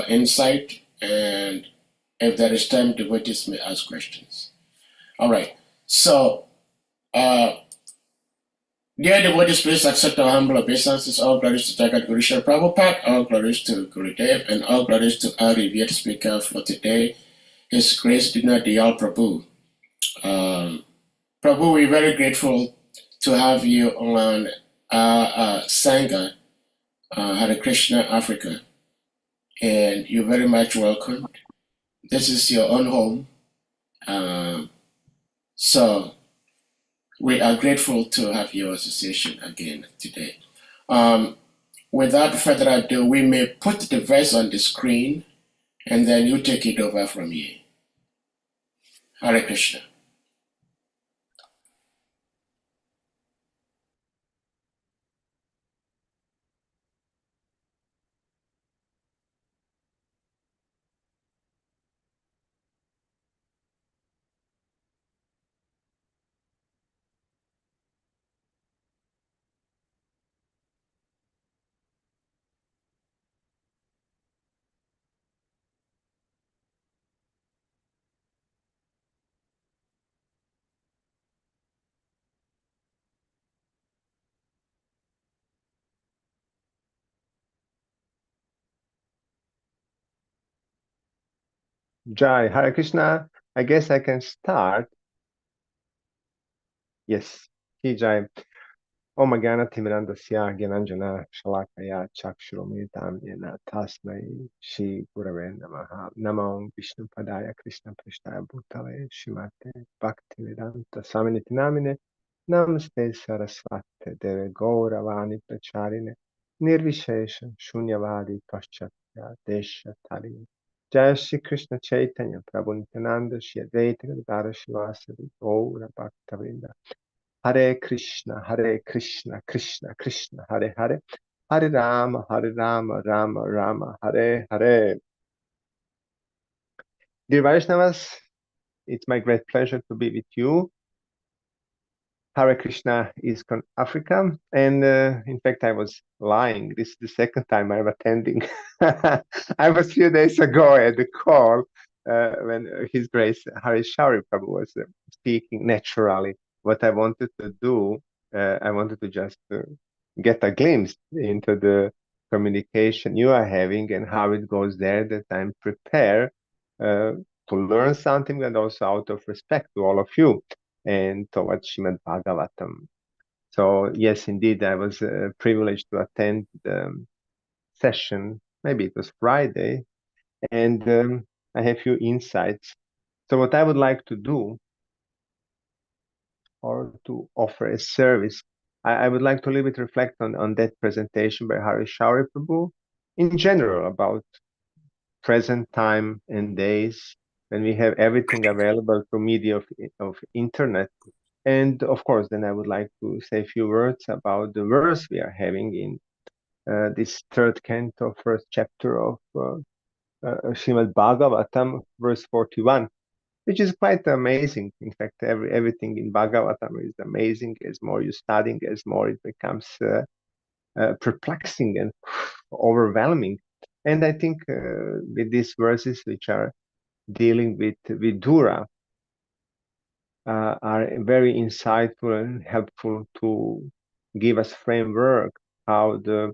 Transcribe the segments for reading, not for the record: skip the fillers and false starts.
insight, and if there is time, devotees may ask questions. All right. So, dear devotees, please accept our humble obeisances. All glories to Jagat Guru Sri Prabhupada, all glories to Gurudev, and all glories to our revered speaker for today, His Grace DINA DAYAL PRABHU. Prabhu, we're very grateful to have you on Sangha, Hare Krishna, Africa, and you're very much welcome. This is your own home, so we are grateful to have your association again today. Without further ado, we may put the verse on the screen, and then you take it over from here. Hare Krishna. Jai, Hare Krishna. I guess I can start. Yes, Ki Jai. Om Gyanatimirandasya Gyananjana Shalakaya Chakshurumritam Yena Tasmai Shri Gurave Namaha Namo Vishnu Padaya Krishna Prashtaya Bhutale Shrimate Bhaktivedanta Swaminiti Namine Namaste Saraswate Deve Gauravani Pracharine Nirvishesha Shunyavadi Paschatya Desha Tarini Jai Shri Krishna Chaitanya Prabhu Nityananda Shri Advaita Gadadhara Shivasari Gaura Bhaktavinda Hare Krishna, Krishna Krishna, Hare Hare, Hare Rama, Rama Rama, Hare Hare. Dear Vaishnavas, it's my great pleasure to be with you. Hare Krishna is from Africa, and in fact, I was lying. This is the second time I'm attending. I was a few days ago at the call when His Grace Hari Shauri Prabhu was speaking naturally. What I wanted to do, I wanted to just get a glimpse into the communication you are having and how it goes there, that I'm prepared to learn something, and also out of respect to all of you and towards Srimad Bhagavatam. So yes, indeed, I was privileged to attend the session. Maybe it was Friday, and I have few insights. So what I would like to do, or to offer a service, I would like to a little bit reflect on that presentation by Hari Shauri Prabhu in general about present time and days when we have everything available through media of internet. And of course, then I would like to say a few words about the verse we are having in this third canto, first chapter of Srimad Bhagavatam, verse 41, which is quite amazing. In fact, everything in Bhagavatam is amazing. As more you studying, as more it becomes perplexing and overwhelming. And I think with these verses, which are dealing with Vidura, are very insightful and helpful to give us framework how the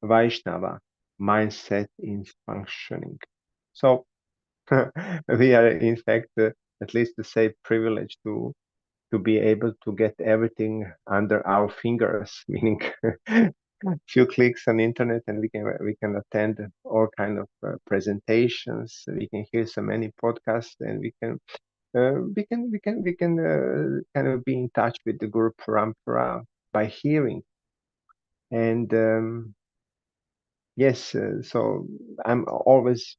Vaishnava mindset is functioning. So we are in fact at least to say privileged to be able to get everything under our fingers, meaning few clicks on internet and we can attend all kind of presentations, we can hear so many podcasts, and we can kind of be in touch with the Guru Parampara by hearing. And yes, so I'm always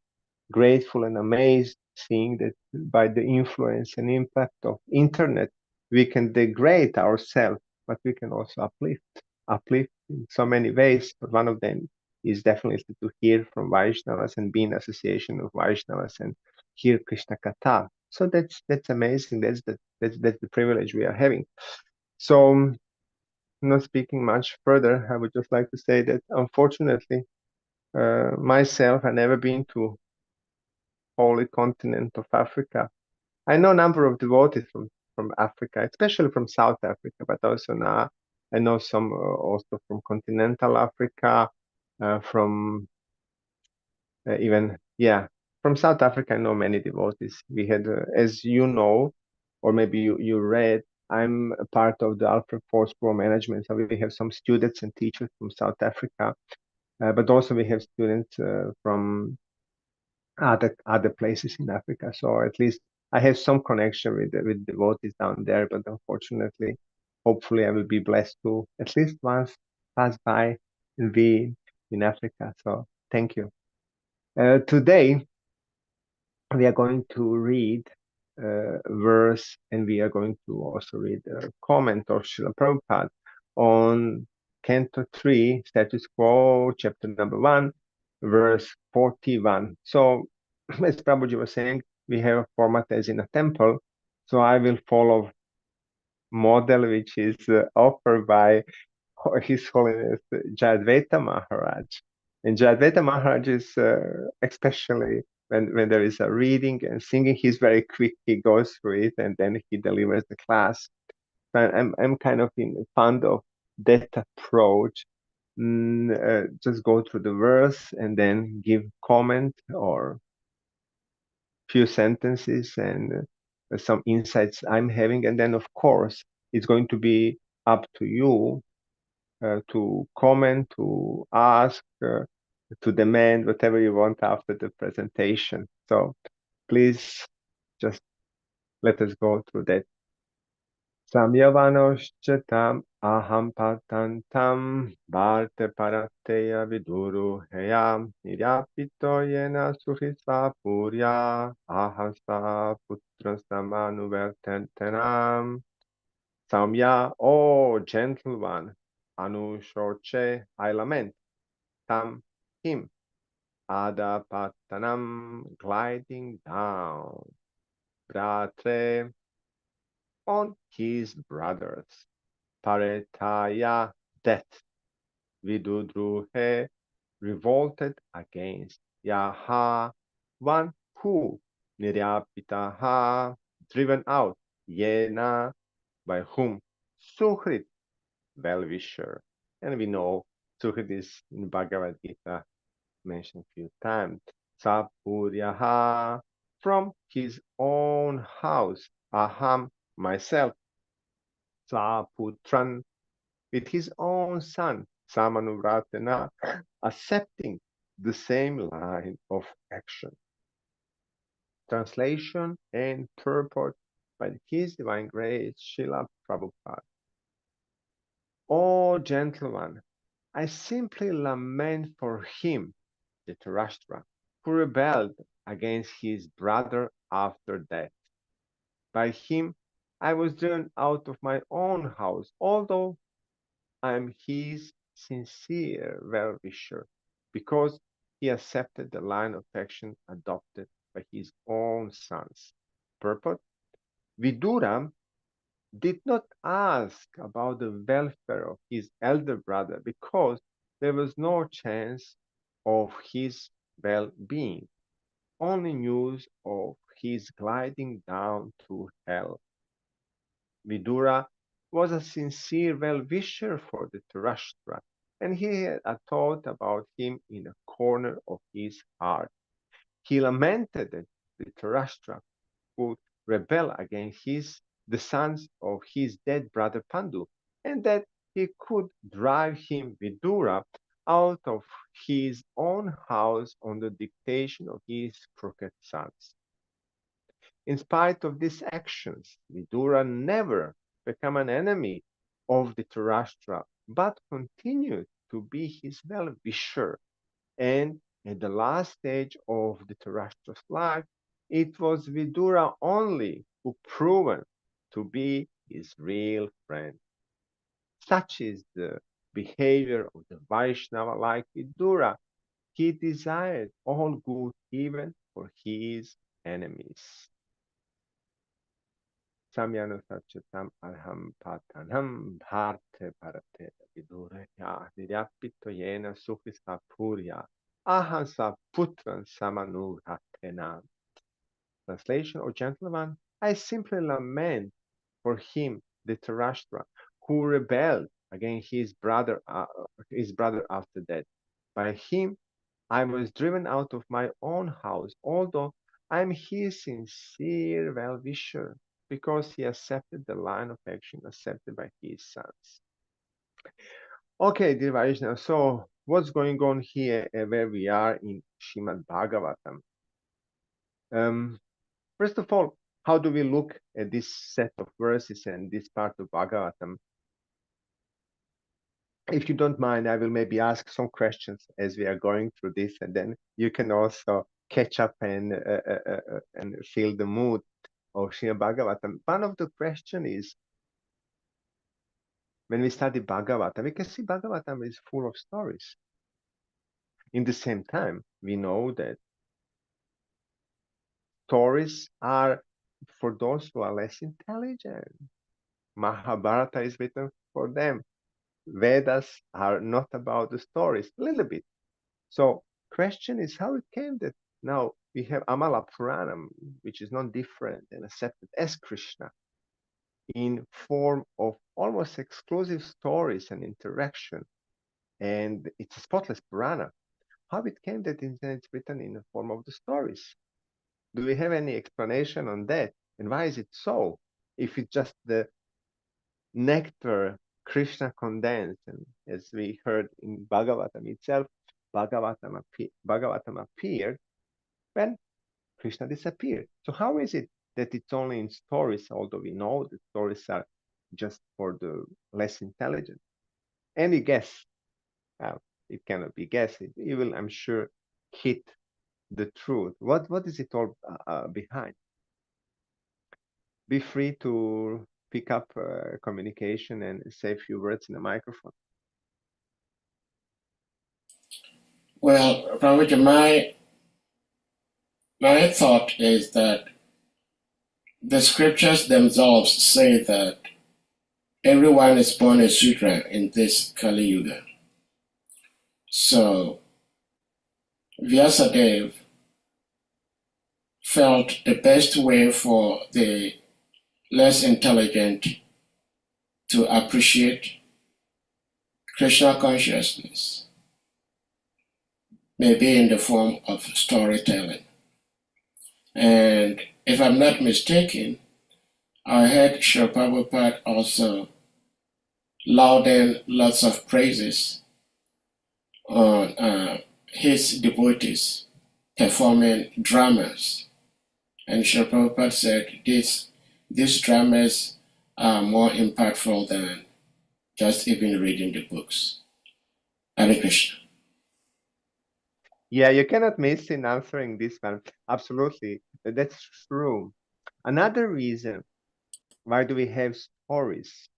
grateful and amazed seeing that by the influence and impact of internet, we can degrade ourselves, but we can also uplift in so many ways. But one of them is definitely to hear from Vaishnavas and be in association of Vaishnavas and hear Krishna Katha. So that's amazing. That's the privilege we are having. So not speaking much further, I would just like to say that unfortunately, Myself, I've never been to holy continent of Africa. I know a number of devotees from Africa, especially from South Africa, but also now I know some also from continental Africa, from even, yeah, from South Africa. I know many devotees. We had, as you know, or maybe you read, I'm a part of the Alfred Force Pro Management. So we have some students and teachers from South Africa, but also we have students from other places in Africa. So at least I have some connection with devotees down there. But unfortunately, hopefully, I will be blessed to at least once pass by and be in Africa. So thank you. Today we are going to read a verse, and we are going to also read a comment of Srila Prabhupada on Canto 3, Status Quo, chapter number 1, verse 41. So, as Prabhuji was saying, we have a format as in a temple. So I will follow model which is offered by His Holiness Jayadvaita Maharaj. And Jayadvaita Maharaj is especially when there is a reading and singing, he's very quick. He goes through it and then he delivers the class. I'm kind of fond of that approach. Just go through the verse and then give comment or few sentences and some insights I'm having. And then, of course, it's going to be up to you to comment, to ask, to demand whatever you want after the presentation. So please just let us go through that. Samyavanoschatam aham patantam bharte parateya viduru heyam niryapito yena suhisa purya ahasa putra samanuvertentenam. Samya, oh gentle one, anushorche, I lament, tam, him, adapatanam, gliding down, bratre, on his brothers, paretaya, death, vidudruhe, revolted against, yaha, one who, niryapitaha, driven out, yena, by whom, suhrit, well-wisher. And we know Suhrit is in Bhagavad Gita mentioned a few times. Sapuryaha, from his own house, aham, myself, Saputran, with his own son, Samanuvratana, accepting the same line of action. Translation and purport by His Divine Grace, Srila Prabhupada. O gentle one, I simply lament for him, Dhritarashtra, who rebelled against his brother after death. By him I was driven out of my own house, although I am his sincere well-wisher, because he accepted the line of action adopted by his own sons. Purport: Vidura did not ask about the welfare of his elder brother because there was no chance of his well-being, only news of his gliding down to hell. Vidura was a sincere well-wisher for the Dhritarashtra, and he had a thought about him in a corner of his heart. He lamented that the Dhritarashtra would rebel against the sons of his dead brother Pandu, and that he could drive him, Vidura, out of his own house on the dictation of his crooked sons. In spite of these actions, Vidura never became an enemy of the Dhritarashtra, but continued to be his well-wisher. And at the last stage of the Dhritarashtra's life, it was Vidura only who proven to be his real friend. Such is the behavior of the Vaishnava like Vidura. He desired all good even for his enemies. Samyanusachatam arham patanam bharte parate viduraya niryapito yena sukhisa purya Ahasa putran samanurhatena. Translation, O gentle one, I simply lament for him, the Dhritarashtra, who rebelled against his brother after death. By him, I was driven out of my own house, although I am his sincere well-wisher, because he accepted the line of action accepted by his sons. Okay, dear Vaishnav, so what's going on here where we are in Srimad Bhagavatam? First of all, how do we look at this set of verses and this part of Bhagavatam? If you don't mind, I will maybe ask some questions as we are going through this, and then you can also catch up and feel the mood of Srimad Bhagavatam. One of the questions is, when we study Bhagavatam, we can see Bhagavatam is full of stories. In the same time, we know that stories are for those who are less intelligent. Mahabharata is written for them. Vedas are not about the stories, a little bit. So question is how it came that now we have Amala Puranam, which is not different and accepted as Krishna in form of almost exclusive stories and interaction. And it's a spotless Purana. How it came that it's written in the form of the stories? Do we have any explanation on that? And why is it so? If it's just the nectar Krishna condensed, and as we heard in Bhagavatam itself, Bhagavatam appeared when Krishna disappeared. So how is it that it's only in stories, although we know that stories are just for the less intelligent? Any guess? It cannot be guessed. You will, I'm sure, hit the truth. What is it all behind? Be free to pick up communication and say a few words in the microphone. Well, Prabhuji, my thought is that the scriptures themselves say that everyone is born a Sudra in this Kali Yuga. So Vyasadeva felt the best way for the less intelligent to appreciate Krishna consciousness may be in the form of storytelling. And if I'm not mistaken, I heard Srila Prabhupada also lauding lots of praises on his devotees performing dramas. And Srila Prabhupada said these dramas are more impactful than just even reading the books. Hare Krishna. Yeah, you cannot miss in answering this one. Absolutely, that's true. Another reason why do we have stories?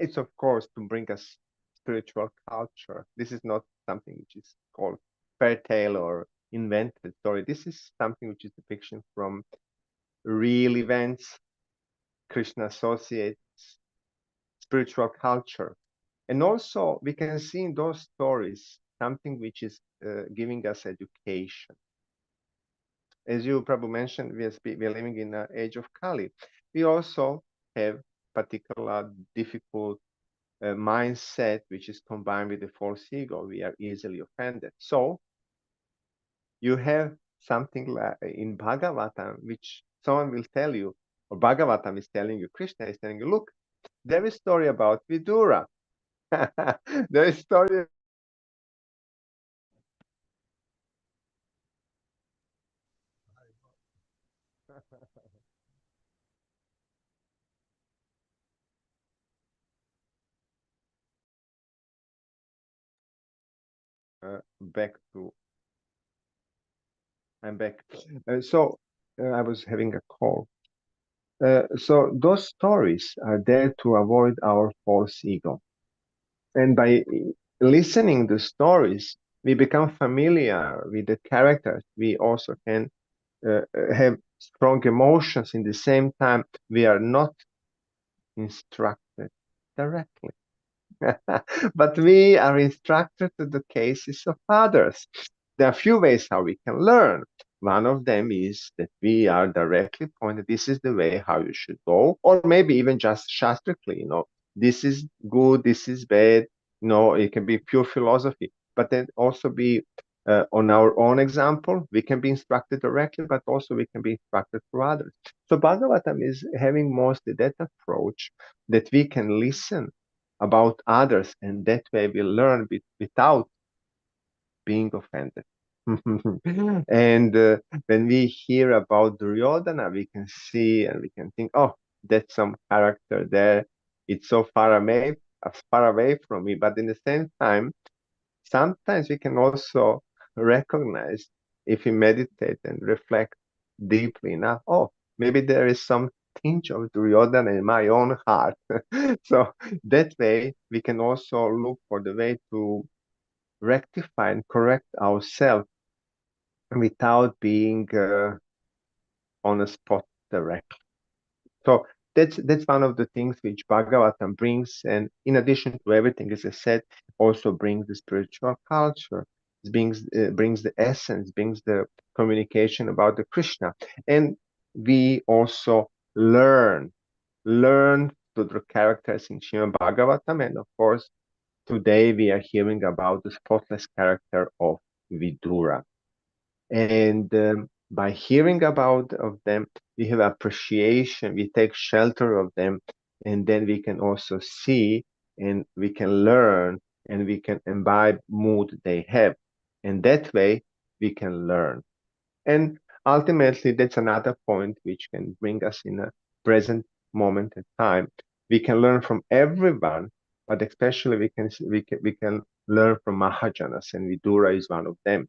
It's of course to bring us spiritual culture. This is not something which is called fairy tale or invented story. This is something which is depiction from real events. Krishna associates spiritual culture. And also we can see in those stories something which is giving us education. As you probably mentioned, we are living in an age of Kali. We also have particular difficult mindset which is combined with the false ego. We are easily offended. So you have something like in Bhagavatam which someone will tell you, or Bhagavatam is telling you, Krishna is telling you, look, there is a story about Vidura. There is a story back to I'm back. I was having a call. So those stories are there to avoid our false ego. And by listening to stories, we become familiar with the characters. We also can have strong emotions. In the same time, we are not instructed directly. But we are instructed to the cases of others. there are a few ways how we can learn. One of them is that we are directly pointed, this is the way how you should go, or maybe even just shastrically, this is good, this is bad, it can be pure philosophy, but then also be on our own example, we can be instructed directly, but also we can be instructed through others. So Bhagavatam is having mostly that approach that we can listen about others, and that way we learn without being offended. And when we hear about Duryodhana, we can see and we can think, oh, that's some character there. It's so far away from me. But in the same time, sometimes we can also recognize, if we meditate and reflect deeply enough, oh, maybe there is some tinge of Duryodhana in my own heart. So that way we can also look for the way to rectify and correct ourselves without being on a spot directly. So that's one of the things which Bhagavatam brings, and in addition to everything, as I said, also brings the spiritual culture, brings the essence, brings the communication about the Krishna, and we also learn to the characters in Srimad Bhagavatam, and of course, today we are hearing about the spotless character of Vidura. And by hearing about of them, we have appreciation, we take shelter of them, and then we can also see and we can learn and we can imbibe mood they have. And that way we can learn. And ultimately, that's another point which can bring us in a present moment in time. We can learn from everyone, but especially we can learn from Mahajanas, and Vidura is one of them.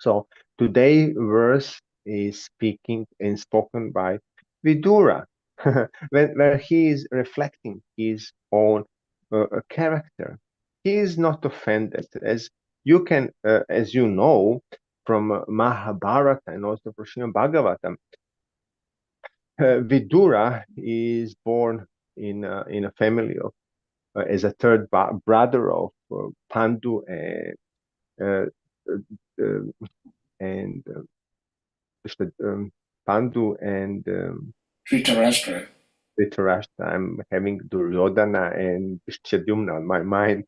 So today's verse is speaking and spoken by Vidura, where he is reflecting his own character. He is not offended, as as you know, from Mahabharata and also from Srimad Bhagavatam. Vidura is born in a family of as a third brother of Pandu uh, uh, and Pandu and Dhritarashtra. Dhritarashtra. I'm having Duryodhana and Dhristadyumna on my mind.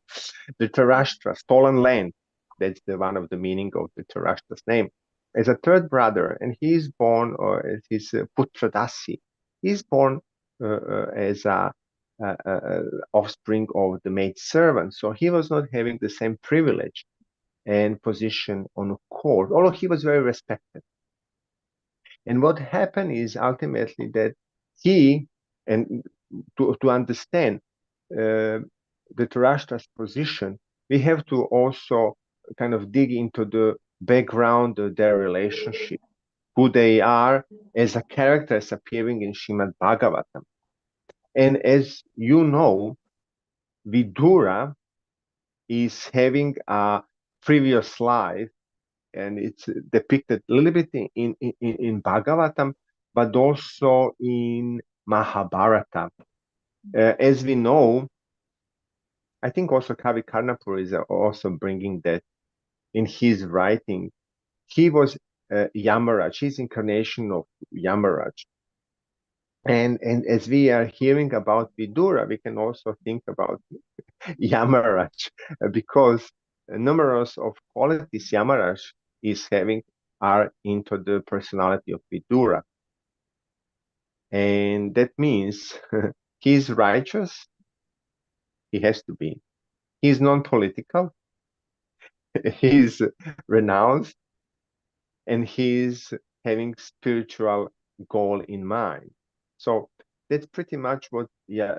Dhritarashtra, stolen land. That's one of the meaning of Dhritarashtra's name. As a third brother, and he's born, or as his Putradasi, he's born as a offspring of the maid servant. So he was not having the same privilege and position on court, although he was very respected. And what happened is ultimately that he, and to understand the Tarashtra's position, we have to also kind of dig into the background of their relationship, who they are as a characters appearing in Srimad Bhagavatam. And as you know, Vidura is having a previous life, and it's depicted a little bit in Bhagavatam, but also in Mahabharata. As we know, I think also Kavi Karnapur is also bringing that in his writing. He was Yamaraj, his incarnation of Yamaraj. And as we are hearing about Vidura, we can also think about Yamaraj, because numerous of qualities Yamaraj is having are into the personality of Vidura. And that means he's righteous, he has to be. He's non-political, he's renounced, and he's having spiritual goal in mind. So that's pretty much what, yeah,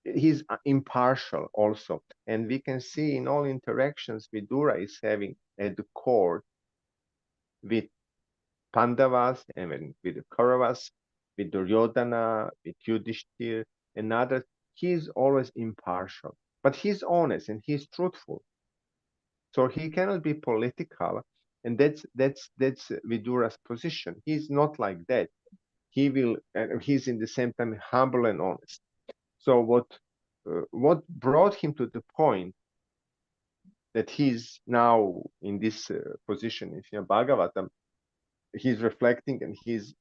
he's impartial also. And we can see in all interactions Vidura is having at the court with Pandavas and with the Kauravas, with Duryodhana, with Yudhishthir, and others. He's always impartial, but he's honest and he's truthful. So he cannot be political, and that's Vidura's position. He's not like that. He's in the same time humble and honest. So what brought him to the point that he's now in this position in Srimad Bhagavatam, he's reflecting and he's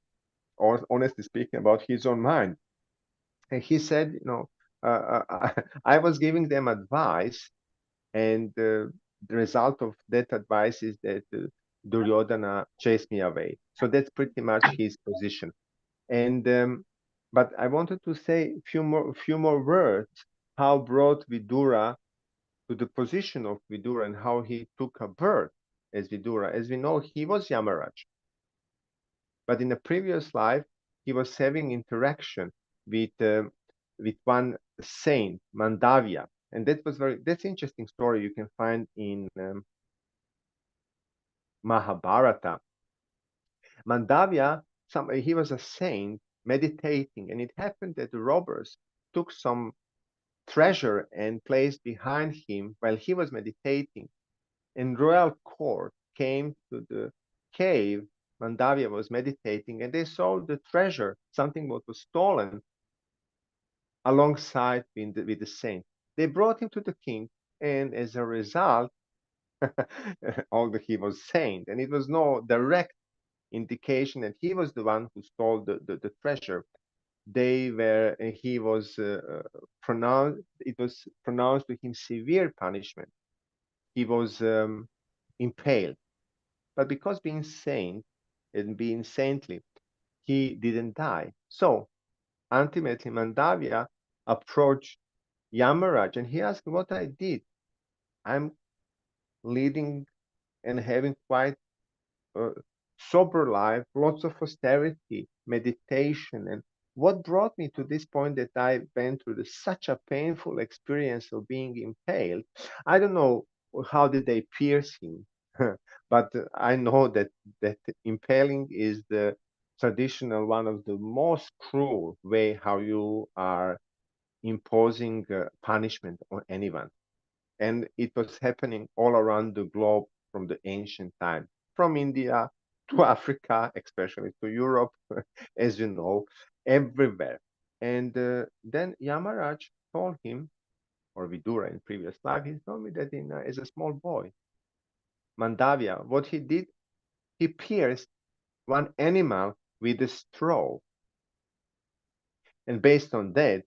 honestly speaking about his own mind. And he said, I was giving them advice, and the result of that advice is that Duryodhana chased me away. So that's pretty much his position. And but I wanted to say a few more words how brought Vidura to the position of Vidura and how he took a birth as Vidura. As we know, he was Yamaraj, but in a previous life, he was having interaction with one saint, Mandavya, and that's an interesting story you can find in Mahabharata. Mandavya, he was a saint meditating, and it happened that the robbers took some treasure and placed behind him while he was meditating. And royal court came to the cave Mandavya was meditating, and they saw the treasure, something what was stolen, alongside with the saint. They brought him to the king, and as a result, although he was saint, and it was no direct indication that he was the one who stole the treasure, he was pronounced, it was pronounced to him severe punishment. He was impaled. But because being saint and being saintly, he didn't die. So ultimately, Mandavya approached Yamaraj and he asked what I did. I'm leading and having quite a sober life, lots of austerity, meditation, and what brought me to this point that I went through such a painful experience of being impaled. I don't know how did they pierce him, but I know that impaling is the traditional one of the most cruel way how you are imposing punishment on anyone. And it was happening all around the globe from the ancient time, from India to Africa, especially to Europe, as you know, everywhere. And then Yamaraj told him, or Vidura in previous life, he told me that as a small boy, Mandavya, what he did, he pierced one animal with a straw. And based on that,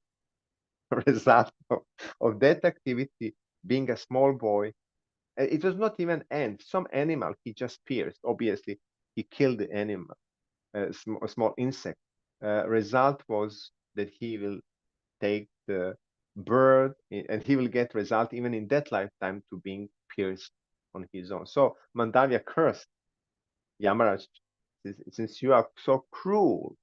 result of that activity, being a small boy, it was not even ant, some animal he just pierced. Obviously, he killed the animal, a small insect. Result was that he will take the bird and he will get result even in that lifetime to being pierced on his own. So Mandavya cursed Yamaraj, since you are so cruel,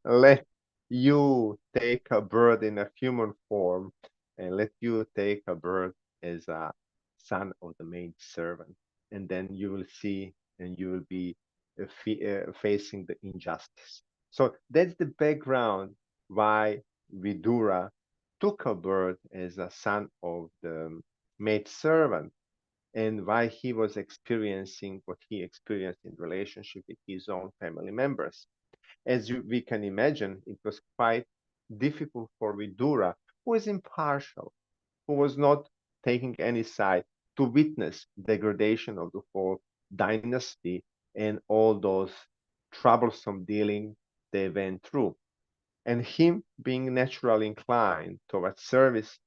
let you take a bird in a human form and let you take a bird as a son of the maid servant. And then you will see and you will be facing the injustice. So that's the background why Vidura took a bird as a son of the maid servant and why he was experiencing what he experienced in relationship with his own family members. We can imagine, it was quite difficult for Vidura, who is impartial, who was not taking any side, to witness degradation of the whole dynasty and all those troublesome dealings they went through. And him being naturally inclined towards service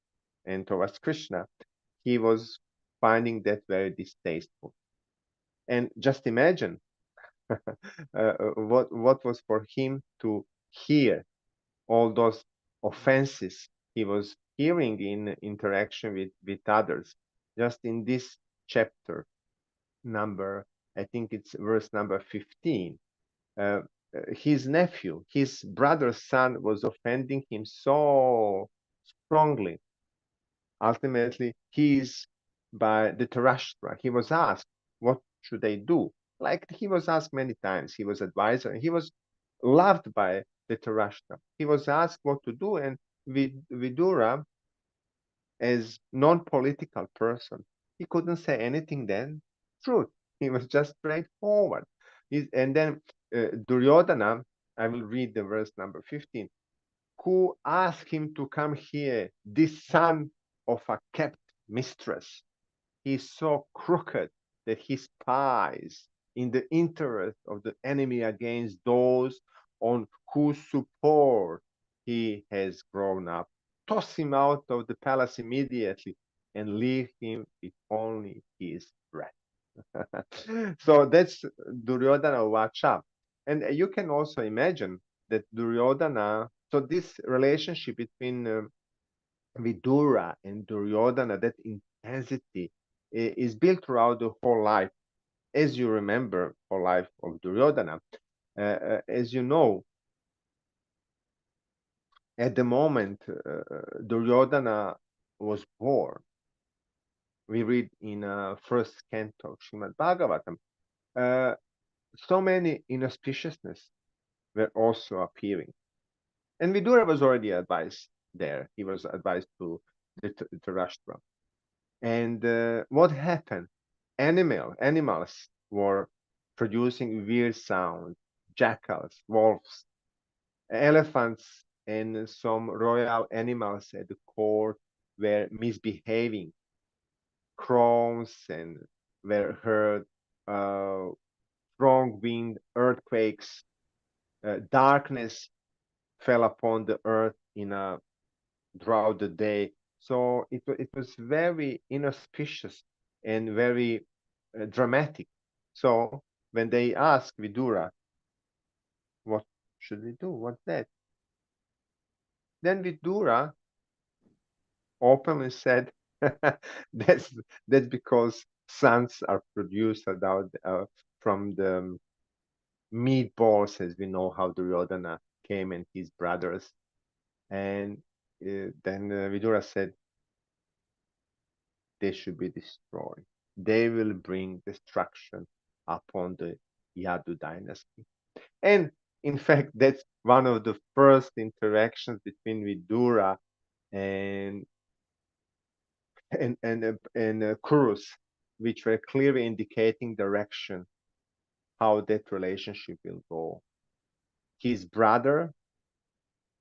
and towards Krishna, he was finding that very distasteful. And just imagine what was for him to hear all those offenses he was hearing in interaction with others. Just in this chapter, I think it's verse number 15, his nephew, his brother's son was offending him so strongly. Ultimately, he's by the Dhritarashtra. He was asked, what should they do? Like he was asked many times. He was advisor, and he was loved by the Dhritarashtra. He was asked what to do, and Vidura, as non-political person, he couldn't say anything then. Truth. He was just straightforward. And then Duryodhana, I will read the verse number 15, who asked him to come here, this son of a kept mistress. he's so crooked that he spies in the interest of the enemy against those on whose support he has grown up. Toss him out of the palace immediately and leave him with only his breath. So that's Duryodhana Vacha. And you can also imagine that Duryodhana, so this relationship between Vidura and Duryodhana, that intensity is built throughout the whole life. As you remember, whole life of Duryodhana, as you know, at the moment Duryodhana was born, we read in first canto of Srimad Bhagavatam, uh, so many inauspiciousness were also appearing. And Vidura was already advised there. He was advised to Dhritarashtra. And what happened? Animals were producing weird sounds, jackals, wolves, elephants, and some royal animals at the court were misbehaving. Crows and were heard, strong wind, earthquakes, darkness fell upon the earth throughout the day. So it was very inauspicious and very dramatic. So when they asked Vidura, what should we do? What's that? Then Vidura openly said, that's because sons are produced from the meatballs, as we know how Duryodhana came and his brothers. And then Vidura said, they should be destroyed. They will bring destruction upon the Yadu dynasty. And in fact, that's one of the first interactions between Vidura and Kurus, which were clearly indicating direction, how that relationship will go. His brother,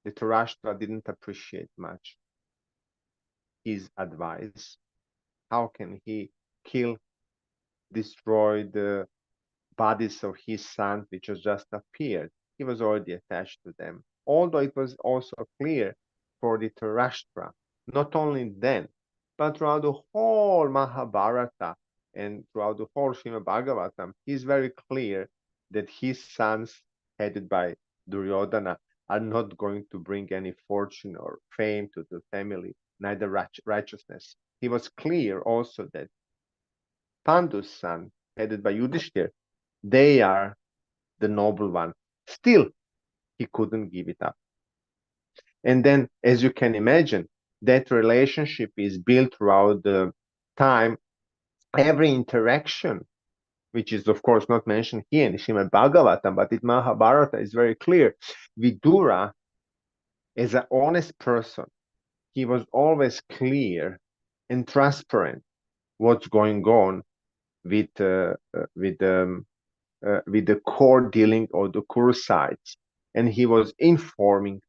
Dhritarashtra, didn't appreciate much his advice. How can he destroy the bodies of his sons, which has just appeared? He was already attached to them. Although it was also clear for Dhritarashtra, not only then, but throughout the whole Mahabharata and throughout the whole Srimad Bhagavatam, he's very clear that his sons, headed by Duryodhana, are not going to bring any fortune or fame to the family, neither righteousness. He was clear also that Pandu's son, headed by Yudhishthir, they are the noble one. Still, he couldn't give it up. And then, as you can imagine, that relationship is built throughout the time. Every interaction, which is of course not mentioned here in the Srimad Bhagavatam, but in Mahabharata is very clear. Vidura, as an honest person, he was always clear and transparent what's going on with the core dealing of the Kuru sides, and he was informing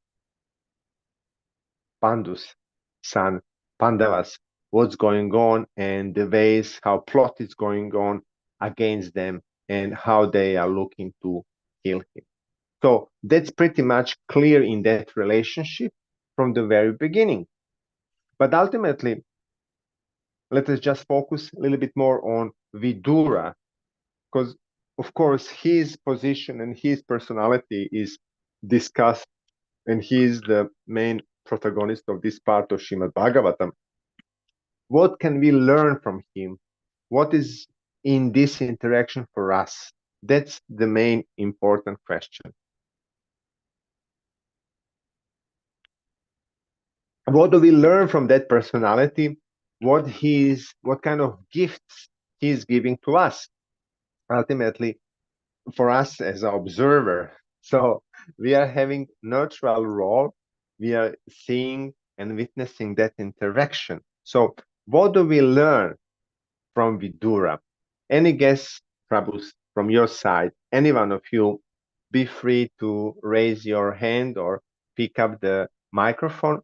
Pandu's son Pandavas what's going on and the ways how plot is going on against them and how they are looking to kill him. So that's pretty much clear in that relationship from the very beginning. But ultimately, let us just focus a little bit more on Vidura, because of course his position and his personality is discussed, and he is the main protagonist of this part of Srimad Bhagavatam. What can we learn from him? What is in this interaction for us? That's the main important question. What do we learn from that personality? What kind of gifts he's giving to us? Ultimately, for us as an observer. So we are having neutral role. We are seeing and witnessing that interaction. So what do we learn from Vidura? Any guess, Prabhus, from your side? Any one of you, be free to raise your hand or pick up the microphone.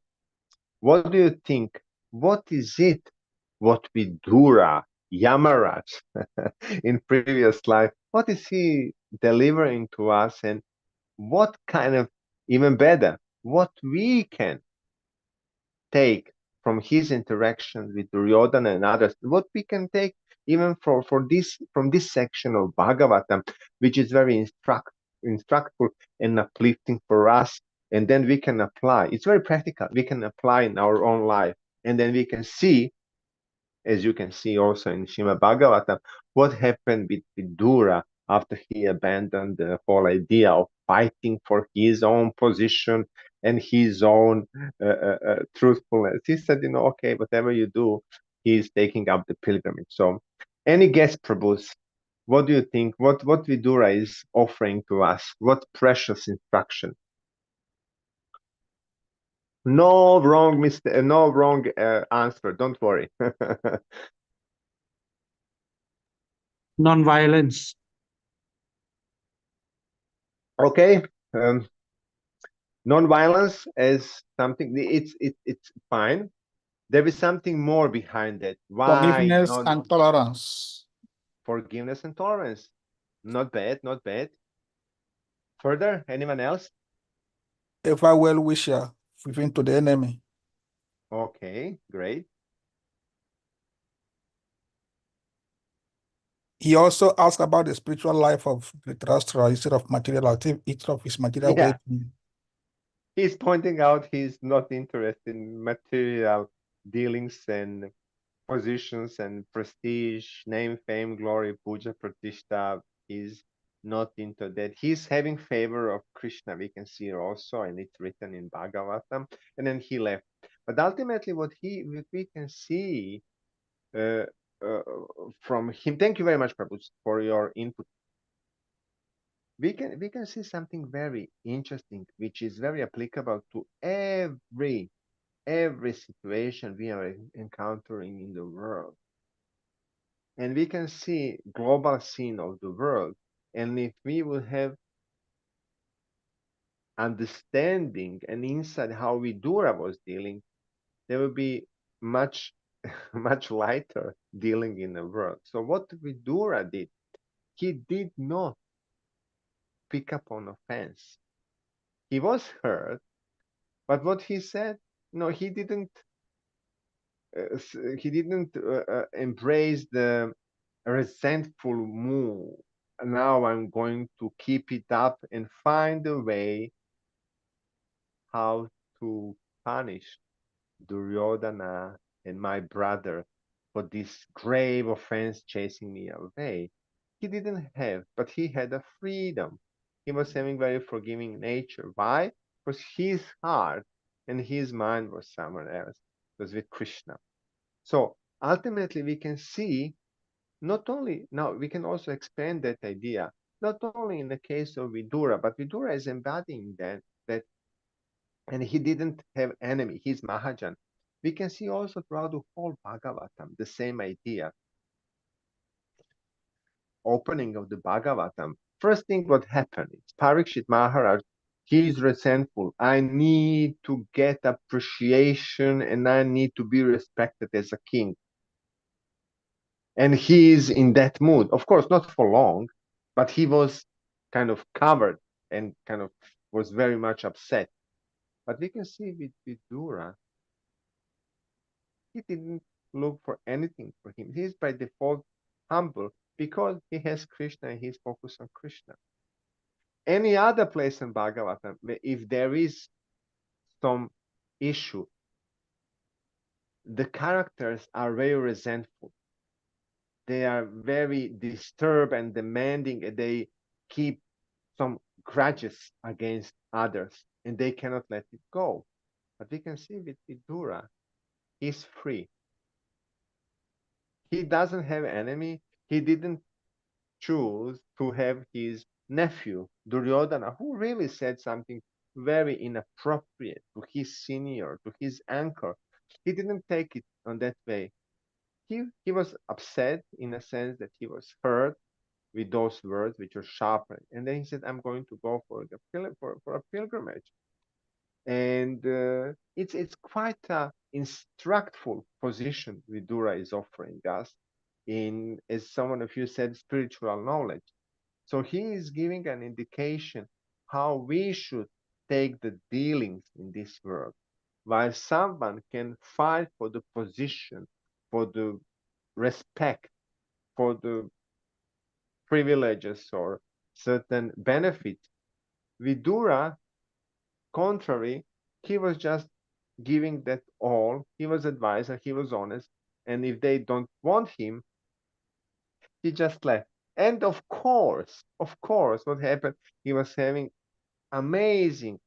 What do you think? What is it what Vidura Yamaraj in previous life. What is he delivering to us, and what kind of, even better, what we can take from his interaction with Duryodhana and others, what we can take even for this from this section of Bhagavatam, which is very instructful and uplifting for us, and then we can apply. It's very practical. We can apply in our own life, and then we can see, as you can see also in Srimad Bhagavatam, what happened with Vidura after he abandoned the whole idea of fighting for his own position and his own truthfulness. He said, okay, whatever you do, he's taking up the pilgrimage. So, any guess, Prabhus? What do you think? What Vidura is offering to us? What precious instruction? No wrong no wrong answer. Don't worry. Non-violence. Okay. Non-violence as something, it's fine. There is something more behind it. Why Forgiveness not and tolerance. forgiveness and tolerance? Not bad, not bad. Further, anyone else? Ever well wisher, even to the enemy. Okay, great. He also asked about the spiritual life of Dhritarashtra instead of material activity, instead of his material Yeah. well-being. He's pointing out he's not interested in material dealings and positions and prestige, name, fame, glory, puja, pratishtha. He's not into that. He's having favor of Krishna. We can see also, and it's written in Bhagavatam. And then he left. But ultimately, what we can see uh, uh, from him. Thank you very much, Prabhu, for your input. We can see something very interesting, which is very applicable to every situation we are encountering in the world. And we can see global scene of the world. And if we will have understanding and insight how Vidura was dealing, there will be much much lighter dealing in the world. So what Vidura did, he did not pick up on offense. He was hurt, but what he said, no, he didn't embrace the resentful mood. Now I'm going to keep it up and find a way how to punish Duryodhana and my brother for this grave offense chasing me away. He didn't have, but he had a freedom. He was having very forgiving nature. Why? Because his heart and his mind was somewhere else. It was with Krishna. So ultimately we can see not only, now we can also expand that idea, not only in the case of Vidura, but Vidura is embodying that, and he didn't have enemy, he's Mahajan. We can see also throughout the whole Bhagavatam, the same idea. Opening of the Bhagavatam, first thing what happened is Parikshit Maharaj, he's resentful. I need to get appreciation and I need to be respected as a king. And he is in that mood. Of course, not for long, but he was kind of covered and kind of was very much upset. But we can see with Vidura, he didn't look for anything for him. He's by default humble because he has Krishna and he's focused on Krishna. Any other place in Bhagavatam, if there is some issue, the characters are very resentful. They are very disturbed and demanding, and they keep some grudges against others, and they cannot let it go. But we can see with Vidura, he's free. He doesn't have enemy. He didn't choose to have his nephew, Duryodhana, who really said something very inappropriate to his senior, to his anchor. He didn't take it on that way. He was upset in a sense that he was hurt with those words which were sharp. And then he said, I'm going to go for a pilgrimage. And it's quite a instructful position Vidura is offering us. in, as someone of you said, spiritual knowledge. So he is giving an indication how we should take the dealings in this world. While someone can fight for the position, for the respect, for the privileges or certain benefits, Vidura, contrary, he was just giving that all. He was advisor, he was honest, and if they don't want him, he just left. And of course, what happened? He was having amazing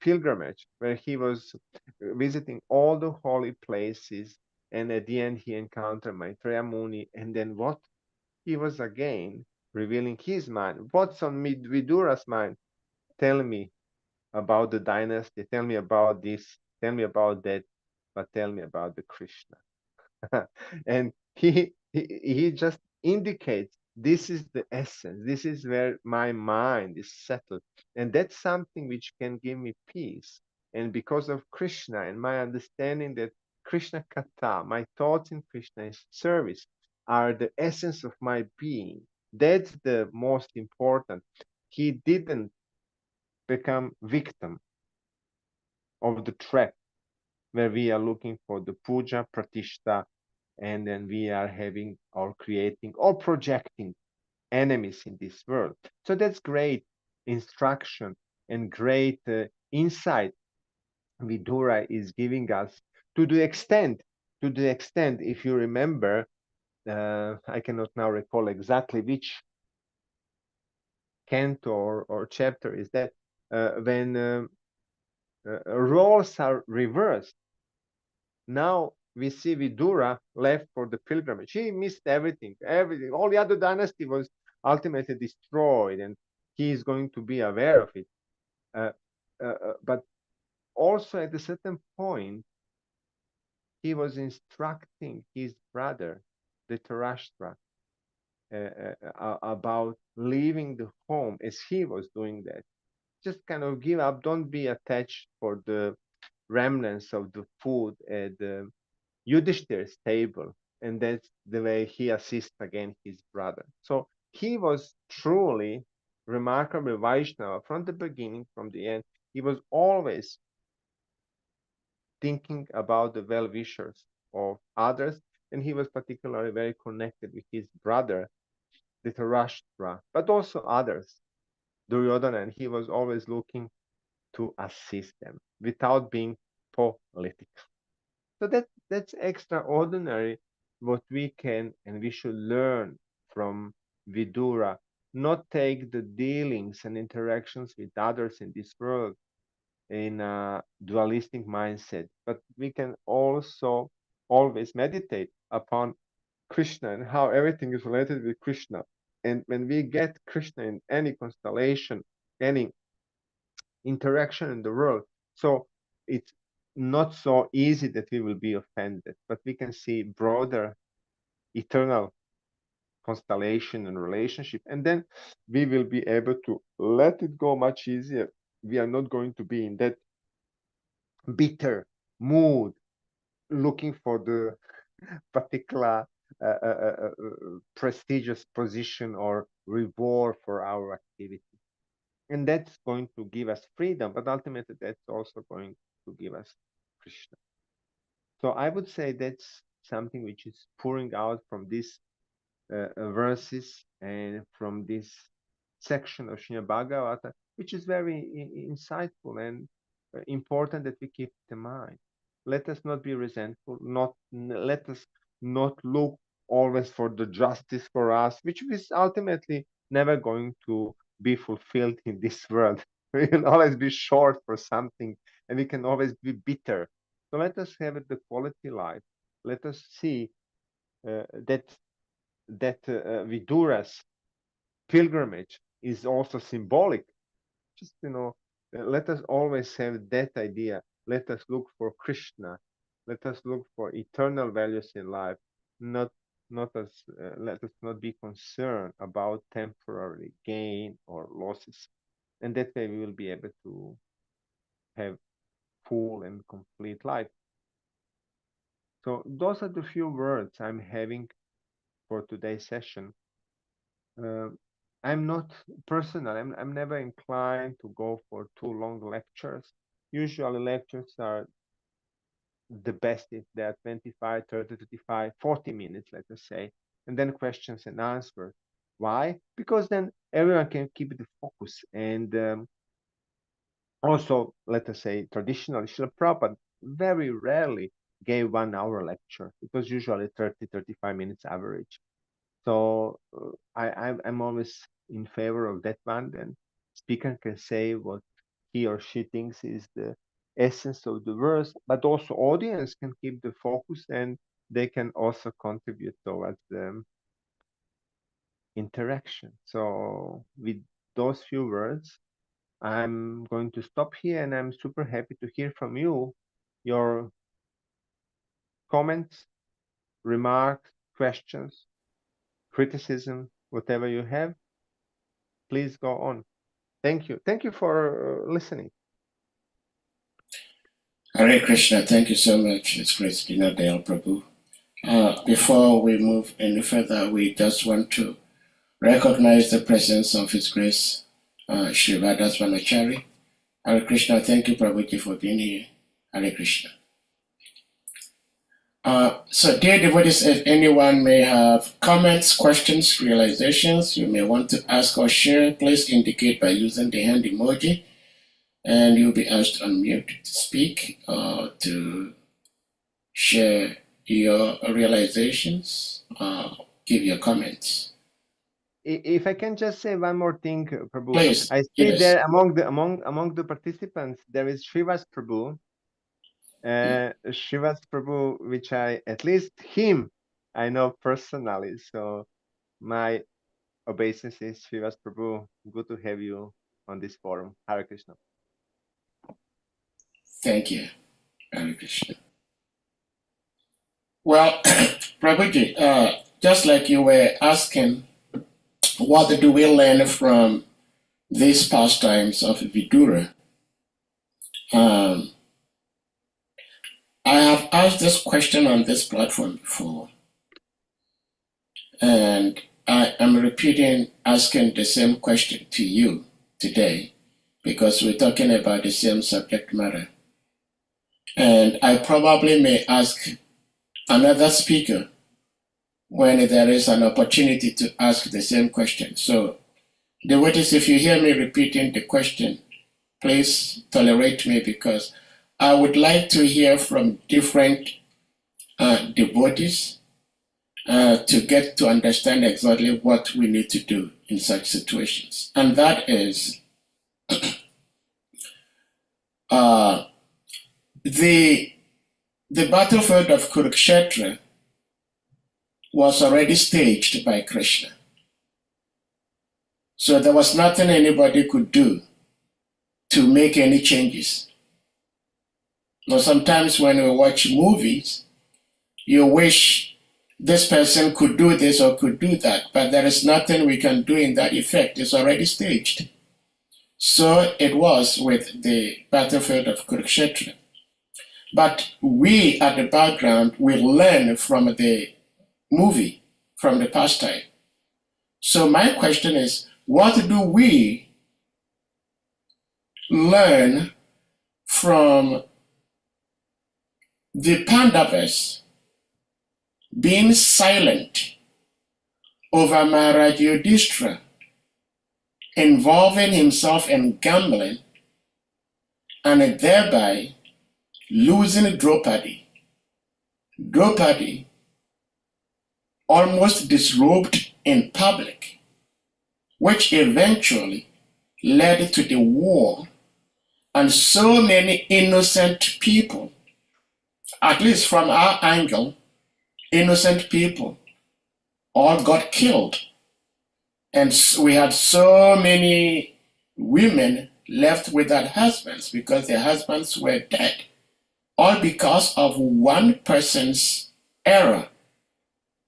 pilgrimage where he was visiting all the holy places. And at the end, he encountered Maitreya Muni. And then what? He was again revealing his mind. What's on Vidura's mind? Tell me about the dynasty. Tell me about this. Tell me about that. But tell me about the Krishna. And he just indicates this is the essence, this is where my mind is settled, and that's something which can give me peace. And because of Krishna and my understanding that Krishna Kata, my thoughts in Krishna's service, are the essence of my being, that's the most important. He didn't become victim of the trap where we are looking for the puja pratishta, and then we are having or creating or projecting enemies in this world. So that's great instruction and great insight Vidura is giving us to the extent, if you remember, I cannot now recall exactly which canto or chapter is that, when roles are reversed. Now we see Vidura left for the pilgrimage. He missed everything. All the other dynasty was ultimately destroyed, and he is going to be aware of it. But also at a certain point, he was instructing his brother, Dhritarashtra, about leaving the home as he was doing that. Just kind of give up. Don't be attached for the remnants of the food at the Yudhishthir's table, and that's the way he assists again his brother. So he was truly remarkable Vaishnava from the beginning, from the end. He was always thinking about the well-wishers of others, and he was particularly very connected with his brother Dhritarashtra, but also others, Duryodhana, and he was always looking to assist them without being political. So that's extraordinary what we can and we should learn from Vidura. Not take the dealings and interactions with others in this world in a dualistic mindset, but we can also always meditate upon Krishna and how everything is related with Krishna. And when we get Krishna in any constellation, any interaction in the world, so it's not so easy that we will be offended, but we can see broader eternal constellation and relationship, and then we will be able to let it go much easier. We are not going to be in that bitter mood looking for the particular prestigious position or reward for our activity. And that's going to give us freedom, but ultimately that's also going to give us Krishna. So I would say that's something which is pouring out from these verses and from this section of Srimad Bhagavata, which is very insightful and important that we keep in mind. Let us not be resentful. Let us not look always for the justice for us, which is ultimately never going to be fulfilled in this world. We will always be short for something, and we can always be bitter. So let us have the quality life. Let us see that Vidura's pilgrimage is also symbolic. Just let us always have that idea. Let us look for Krishna. Let us look for eternal values in life. Let us not be concerned about temporary gain or losses. And that way we will be able to have full and complete life. So those are the few words I'm having for today's session. I'm not personal. I'm never inclined to go for too long lectures. Usually lectures are the best if they're 25, 30, 35, 40 minutes, let us say, and then questions and answers. Why? Because then everyone can keep the focus. And also, let us say, traditionally, Srila Prabhupada very rarely gave 1 hour lecture. It was usually 30, 35 minutes average. So I'm always in favor of that one. Then speaker can say what he or she thinks is the essence of the verse, but also audience can keep the focus and they can also contribute towards the interaction. So with those few words, I'm going to stop here, and I'm super happy to hear from you, your comments, remarks, questions, criticism, whatever you have. Please go on. Thank you. Thank you for listening. Hare Krishna, thank you so much. It's great, DINA, DAYAL, Prabhu. Before we move any further, we just want to recognize the presence of His Grace, Shri Radhasvanachari. Hare Krishna, thank you, Prabhuji, for being here. Hare Krishna. So, dear devotees, if anyone may have comments, questions, realizations you may want to ask or share, please indicate by using the hand emoji, and you'll be asked to unmute to speak or to share your realizations, give your comments. If I can just say one more thing, Prabhu. Please, I see yes. there among the participants there is Srivas Prabhu. Srivas Prabhu, which at least him I know personally. So my obeisances, Srivas Prabhu. Good to have you on this forum. Hare Krishna. Thank you, Hare Krishna. Well, Prabhuji, just like you were asking, what do we learn from these pastimes of Vidura? I have asked this question on this platform before, and I am repeating, asking the same question to you today, because we're talking about the same subject matter. And I probably may ask another speaker when there is an opportunity to ask the same question. So, devotees, if you hear me repeating the question, please tolerate me, because I would like to hear from different devotees to get to understand exactly what we need to do in such situations. And that is the battlefield of Kurukshetra was already staged by Krishna. So there was nothing anybody could do to make any changes. Now, sometimes when we watch movies, you wish this person could do this or could do that, but there is nothing we can do in that effect. It's already staged. So it was with the battlefield of Kurukshetra. But we at the background will learn from the movie, from the pastime. So my question is, what do we learn from the Pandavas being silent over Maharaj Yudhishthira, involving himself in gambling, and thereby losing Draupadi? Draupadi almost disrobed in public, which eventually led to the war, and so many innocent people, at least from our angle, innocent people all got killed. And we had so many women left without husbands because their husbands were dead, all because of one person's error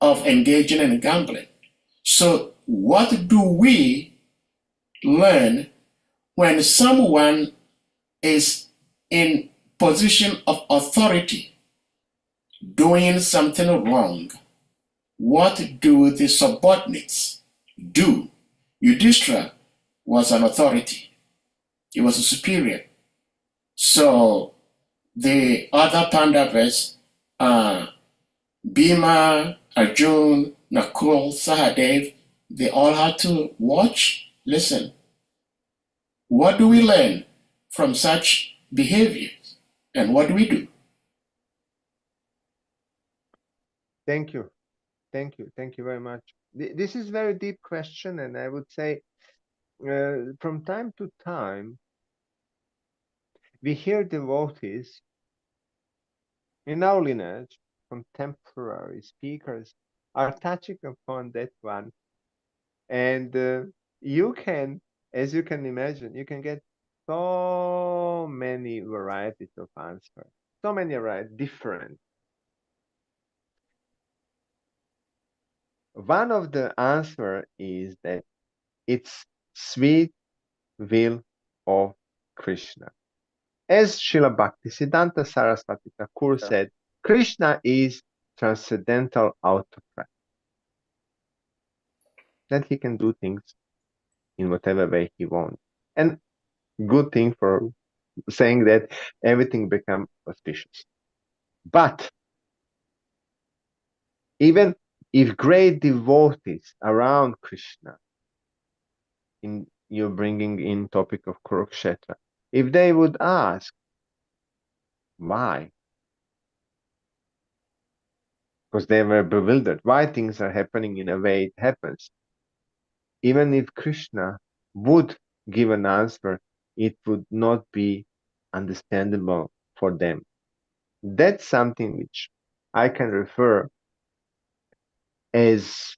of engaging in gambling. So what do we learn when someone is in position of authority doing something wrong, what do the subordinates do? Yudhishthira was an authority. He was a superior. So the other Pandavas, Bhima, Arjun, Nakul, Sahadev, they all had to watch, listen. What do we learn from such behaviors? And what do we do? Thank you. Thank you. Thank you very much. This is a very deep question, and I would say from time to time, we hear devotees in our lineage, contemporary speakers, are touching upon that one. And you can, as you can imagine, you can get so many varieties of answers, so many different. One of the answer is that it's sweet will of Krishna. As Srila Bhaktisiddhanta Saraswati Thakur said, Krishna is transcendental autocrat. That he can do things in whatever way he wants. And good thing for saying that everything becomes auspicious. But even if great devotees around Krishna, in you're bringing in topic of Kurukshetra, if they would ask why, because they were bewildered, why things are happening in a way it happens, even if Krishna would give an answer, it would not be understandable for them. That's something which I can refer as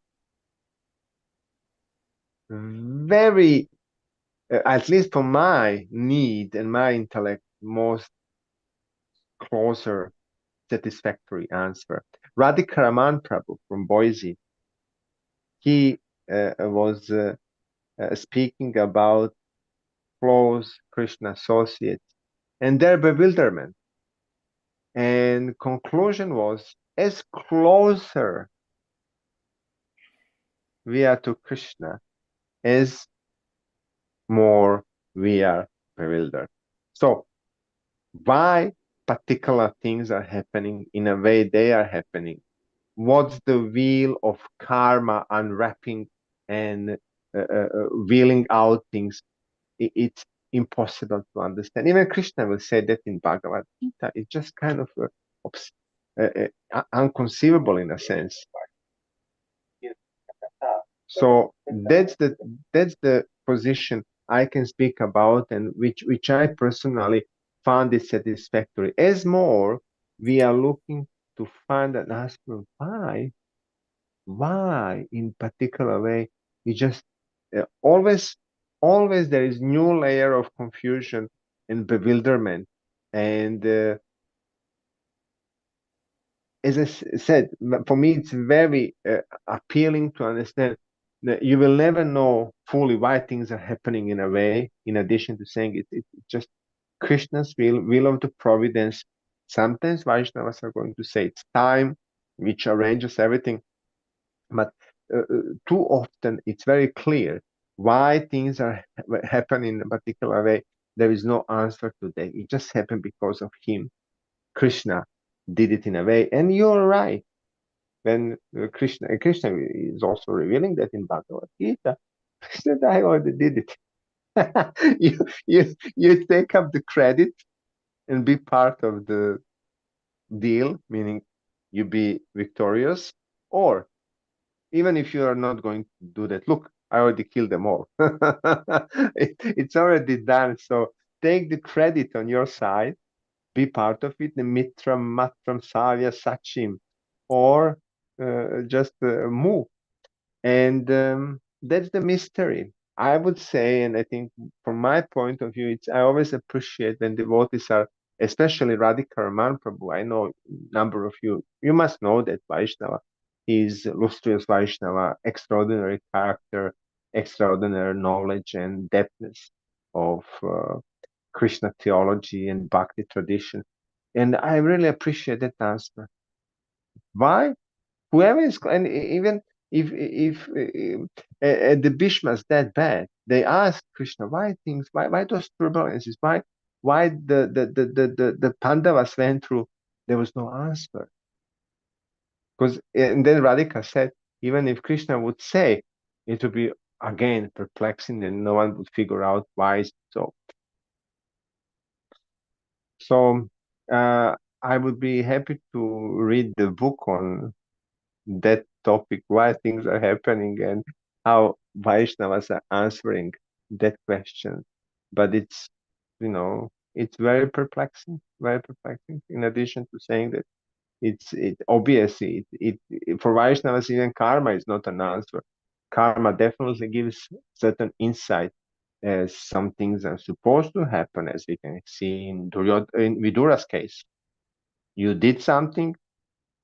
very, at least for my need and my intellect, most closer satisfactory answer. Radhikaraman Prabhu from Boise, he was speaking about close Krishna associates and their bewilderment. And conclusion was, as closer we are to Krishna, as more we are bewildered. So why particular things are happening in a way they are happening? What's the wheel of karma unwrapping and wheeling out things? It's impossible to understand. Even Krishna will say that in Bhagavad Gita. It's just kind of unconceivable in a sense. So that's the position I can speak about, and which I personally found it satisfactory. As more we are looking to find an answer why in particular way, we just always there is new layer of confusion and bewilderment, and as I said, for me, it's very appealing to understand that you will never know fully why things are happening in a way, in addition to saying it's just Krishna's will of the providence. Sometimes Vaishnavas are going to say it's time, which arranges everything. But too often it's very clear why things are happening in a particular way. There is no answer to that. It just happened because of him. Krishna did it in a way, and you're right. When Krishna is also revealing that in Bhagavad Gita, Krishna, I already did it. you take up the credit and be part of the deal, meaning you be victorious, or even if you are not going to do that, look, I already killed them all. It's already done. So take the credit on your side, be part of it, the Mitram, Matram, Savya, Sachim, or just move. And that's the mystery. I would say, and I think from my point of view, I always appreciate when devotees are, especially Radhikaraman Prabhu. I know a number of you must know that Vaishnava is illustrious Vaishnava, extraordinary character, extraordinary knowledge and depthness of Krishna theology and bhakti tradition. And I really appreciate that answer. Why? Whoever is, and even if the Bhishma's that bad, they ask Krishna, why those turbulences, why the Pandavas went through, there was no answer. Because, and then Radhika said, even if Krishna would say, it would be again perplexing and no one would figure out why. So I would be happy to read the book on that topic, why things are happening and how Vaishnavas are answering that question. But it's, it's very perplexing, very perplexing. In addition to saying that it obviously for Vaishnavas, even karma is not an answer. Karma definitely gives certain insight as some things are supposed to happen, as we can see in Vidura's case. You did something,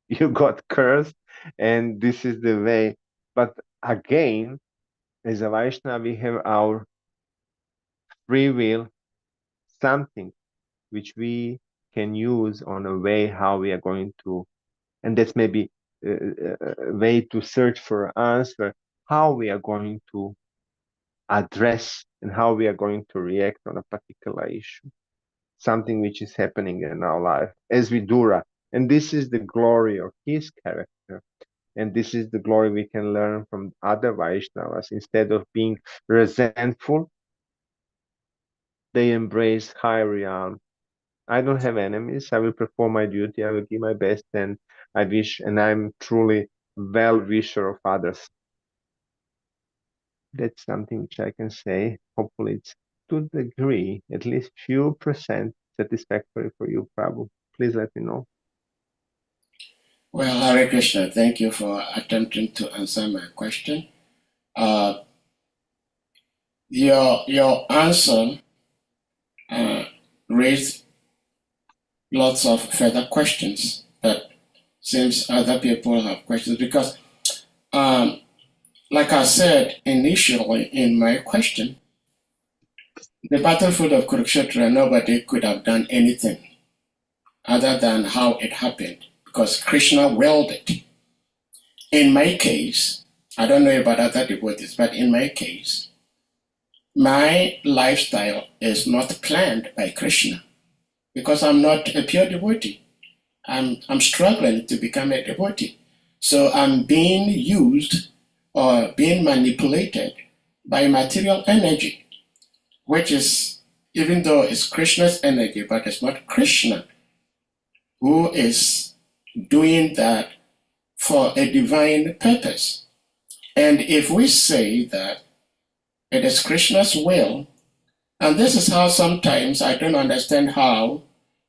you got cursed, and this is the way. But again, as a Vaishnava, we have our free will, something which we can use on a way how we are going to, and that's maybe a way to search for an answer, how we are going to address and how we are going to react on a particular issue, something which is happening in our life as Vidura. And this is the glory of his character. And this is the glory we can learn from other Vaishnavas. Instead of being resentful, they embrace high realm. I don't have enemies. I will perform my duty. I will give my best, and I wish, and I'm truly well-wisher of others. That's something which I can say. Hopefully, it's to the degree, at least few percent satisfactory for you, Prabhu. Please let me know. Well, Hare Krishna, thank you for attempting to answer my question. Your answer raised lots of further questions, but seems other people have questions because, like I said initially in my question, the battlefield of Kurukshetra, nobody could have done anything other than how it happened because Krishna willed it. In my case, I don't know about other devotees, but in my case, my lifestyle is not planned by Krishna because I'm not a pure devotee. I'm struggling to become a devotee. So I'm being used or being manipulated by material energy, which is, even though it's Krishna's energy, but it's not Krishna who is doing that for a divine purpose. And if we say that it is Krishna's will, and this is how sometimes I don't understand how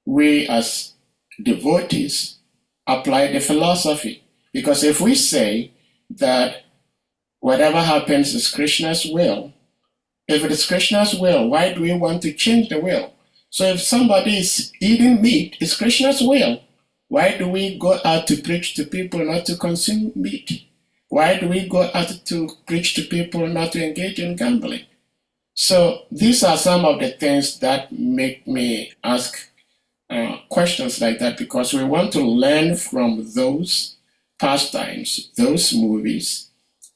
we as devotees apply the philosophy. Because if we say that whatever happens is Krishna's will, if it is Krishna's will, why do we want to change the will? So if somebody is eating meat, it's Krishna's will. Why do we go out to preach to people not to consume meat? Why do we go out to preach to people not to engage in gambling? So these are some of the things that make me ask questions like that, because we want to learn from those pastimes, those movies,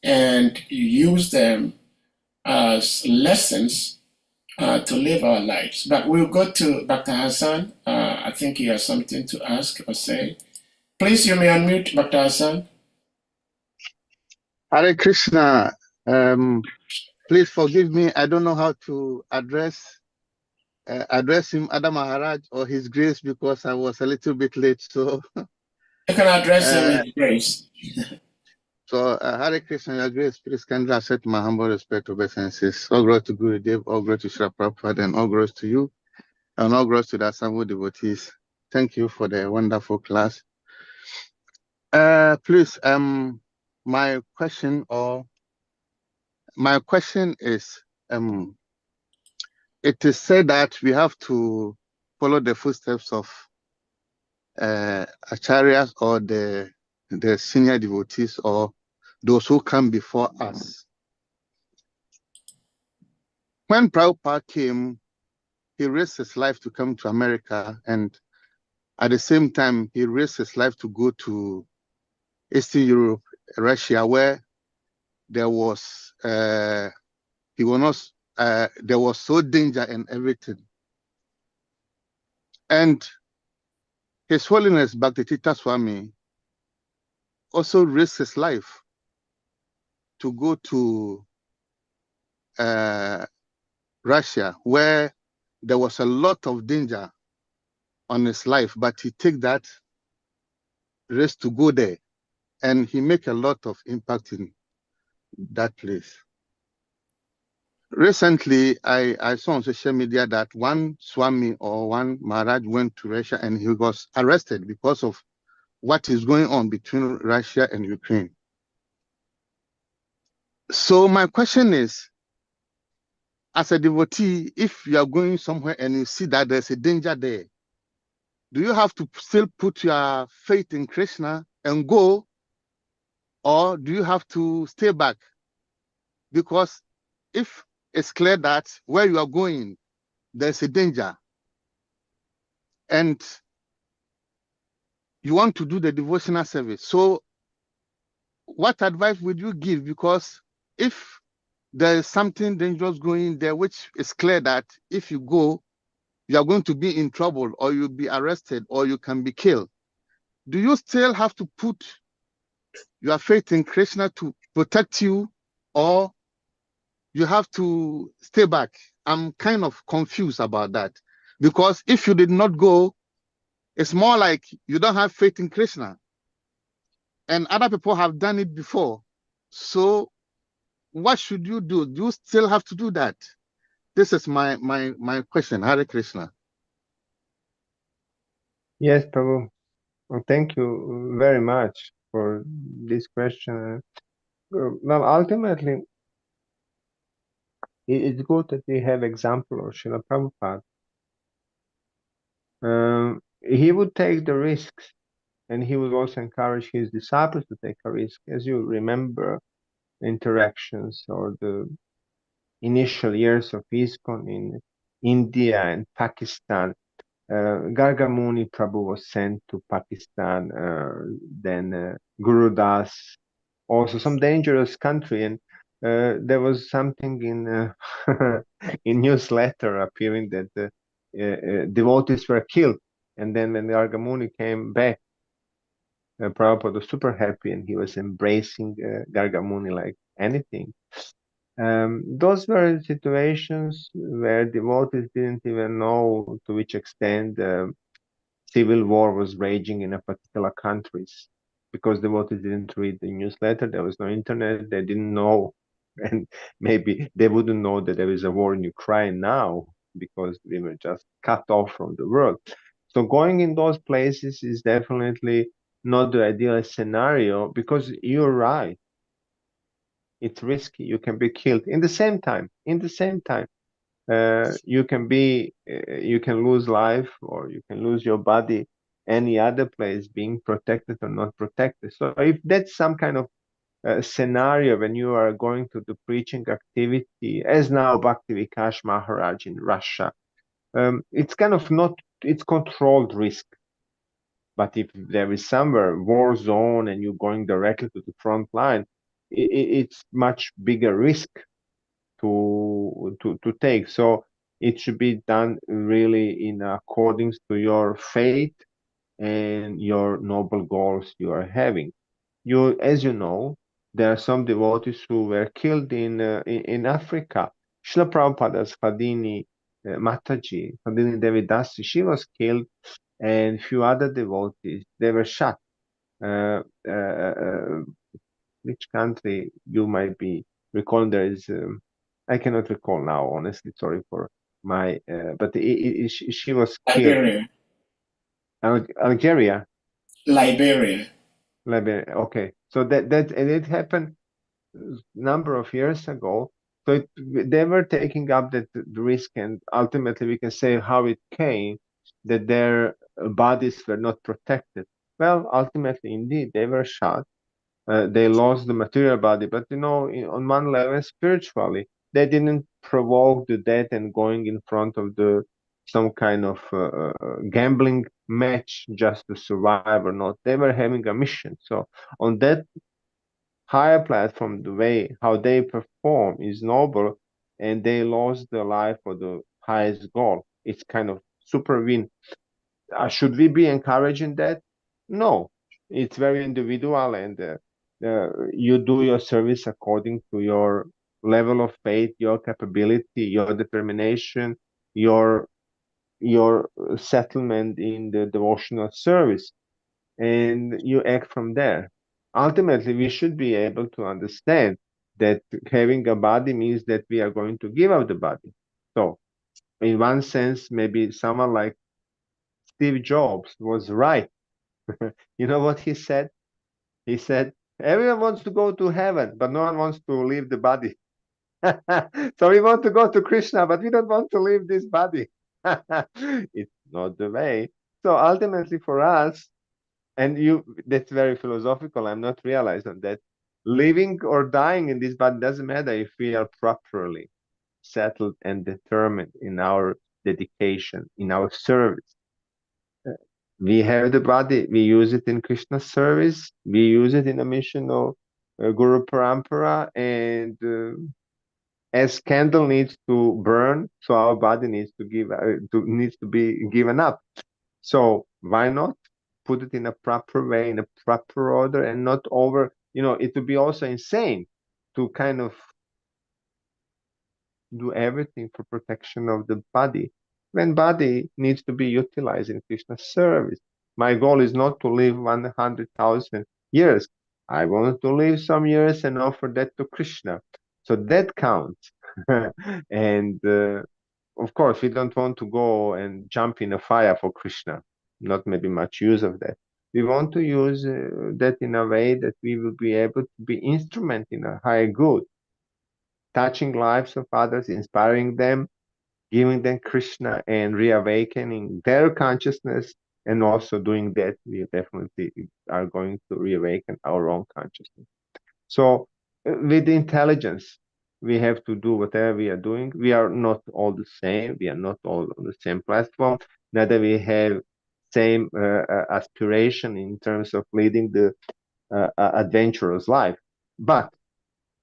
and use them as lessons to live our lives. But we'll go to Dr. Hassan. I think he has something to ask or say. Please, you may unmute, Dr. Hassan. Hare Krishna. Please forgive me. I don't know how to address him, Adam Maharaj, or His Grace, because I was a little bit late. So you can address him in grace. So Hare Krishna, Your Grace, please kindly accept my humble respect, obeisances. All glory to Guru Dev, all glory to Srila Prabhupada, and all glory to you, and all glory to the assembled devotees. Thank you for the wonderful class. Please, my question is, it is said that we have to follow the footsteps of acharyas or the senior devotees or those who come before us. When Prabhupada came, he risked his life to come to America, and at the same time, he risked his life to go to Eastern Europe, Russia, where there was he was not there was so danger and everything. And His Holiness Bhakti Swami also risked his life to go to Russia, where there was a lot of danger on his life, but he took that risk to go there, and he made a lot of impact in that place. Recently, I saw on social media that one Swami or one Maharaj went to Russia and he was arrested because of what is going on between Russia and Ukraine. So my question is, as a devotee, if you are going somewhere and you see that there's a danger there, do you have to still put your faith in Krishna and go, or do you have to stay back? Because if it's clear that where you are going, there's a danger, and you want to do the devotional service, so what advice would you give? Because if there is something dangerous going there, which is clear that if you go, you are going to be in trouble, or you'll be arrested, or you can be killed, do you still have to put your faith in Krishna to protect you, or you have to stay back? I'm kind of confused about that, because if you did not go, it's more like you don't have faith in Krishna, and other people have done it before. So what should you do? Do you still have to do that? This is my question. Hare Krishna. Yes, Prabhu. Well, thank you very much for this question. Well, ultimately, it's good that we have example of Srila Prabhupada. He would take the risks, and he would also encourage his disciples to take a risk. As you remember, interactions or the initial years of ISKCON in India and Pakistan, Gargamuni Prabhu was sent to Pakistan, then Guru Das, also some dangerous country, and there was something in in newsletter appearing that devotees were killed, and then when Gargamuni came back, Prabhupada was super happy and he was embracing Gargamuni like anything. Those were situations where devotees didn't even know to which extent civil war was raging in a particular countries, because devotees didn't read the newsletter, there was no internet, they didn't know, and maybe they wouldn't know that there is a war in Ukraine now, because we were just cut off from the world. So going in those places is definitely not the ideal scenario, because you're right, it's risky, you can be killed. In the same time, you can lose life, or you can lose your body any other place, being protected or not protected. So if that's some kind of scenario when you are going to the preaching activity, as now Bhakti Vikash Maharaj in Russia, it's kind of not, it's controlled risk. But if there is somewhere war zone and you're going directly to the front line, it's much bigger risk to take. So it should be done really in accordance to your faith and your noble goals you are having. As you know, there are some devotees who were killed in Africa. Srila Prabhupada's Khadini Mataji, Khadini Devi Dasi, she was killed, and few other devotees, they were shot. Which country you might be recalling? There is, I cannot recall now, honestly. Sorry for my, but she was killed. Liberia. Algeria. Liberia. Okay, so and it happened number of years ago. So they were taking up the risk, and ultimately we can say how it came that their bodies were not protected. Well, ultimately, indeed, they were shot. They lost the material body, but on one level, spiritually, they didn't provoke the death and going in front of some kind of gambling match just to survive or not. They were having a mission. So on that higher platform, the way how they perform is noble, and they lost their life for the highest goal. It's kind of super win. Should we be encouraging that? No, it's very individual, and you do your service according to your level of faith, your capability, your determination, your settlement in the devotional service, and you act from there. Ultimately, we should be able to understand that having a body means that we are going to give up the body. So, in one sense, maybe someone like Steve Jobs was right. You know what he said? He said, everyone wants to go to heaven, but no one wants to leave the body. So we want to go to Krishna, but we don't want to leave this body. It's not the way. So ultimately for us, and that's very philosophical, I'm not realizing that living or dying in this body doesn't matter if we are properly settled and determined in our dedication, in our service. We have the body, we use it in Krishna service, we use it in a mission of Guru Parampara, and as candle needs to burn, so our body needs to needs to be given up. So why not put it in a proper way, in a proper order, and not over? It would be also insane to kind of do everything for protection of the body when body needs to be utilized in Krishna's service. My goal is not to live 100,000 years. I want to live some years and offer that to Krishna. So that counts. And of course, we don't want to go and jump in a fire for Krishna. Not maybe much use of that. We want to use that in a way that we will be able to be instrument in a higher good, touching lives of others, inspiring them, giving them Krishna, and reawakening their consciousness. And also doing that, we definitely are going to reawaken our own consciousness. So with intelligence, we have to do whatever we are doing. We are not all the same. We are not all on the same platform. Neither we have same aspiration in terms of leading the adventurous life. But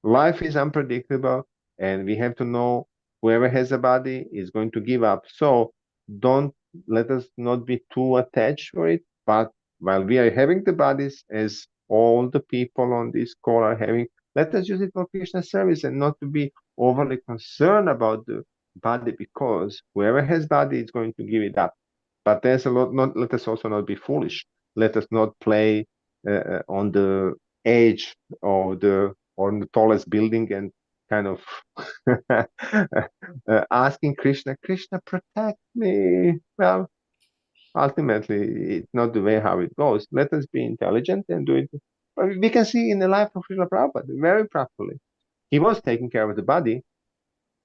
life is unpredictable, and we have to know whoever has a body is going to give up. So don't let us not be too attached for it. But while we are having the bodies, as all the people on this call are having, let us use it for Krishna service and not to be overly concerned about the body, because whoever has body is going to give it up. But there's a lot. Not let us also not be foolish. Let us not play on the edge of the on the tallest building and kind of asking Krishna, Krishna, protect me. Well, ultimately, it's not the way how it goes. Let us be intelligent and do it. We can see in the life of Srila Prabhupada very properly. He was taking care of the body,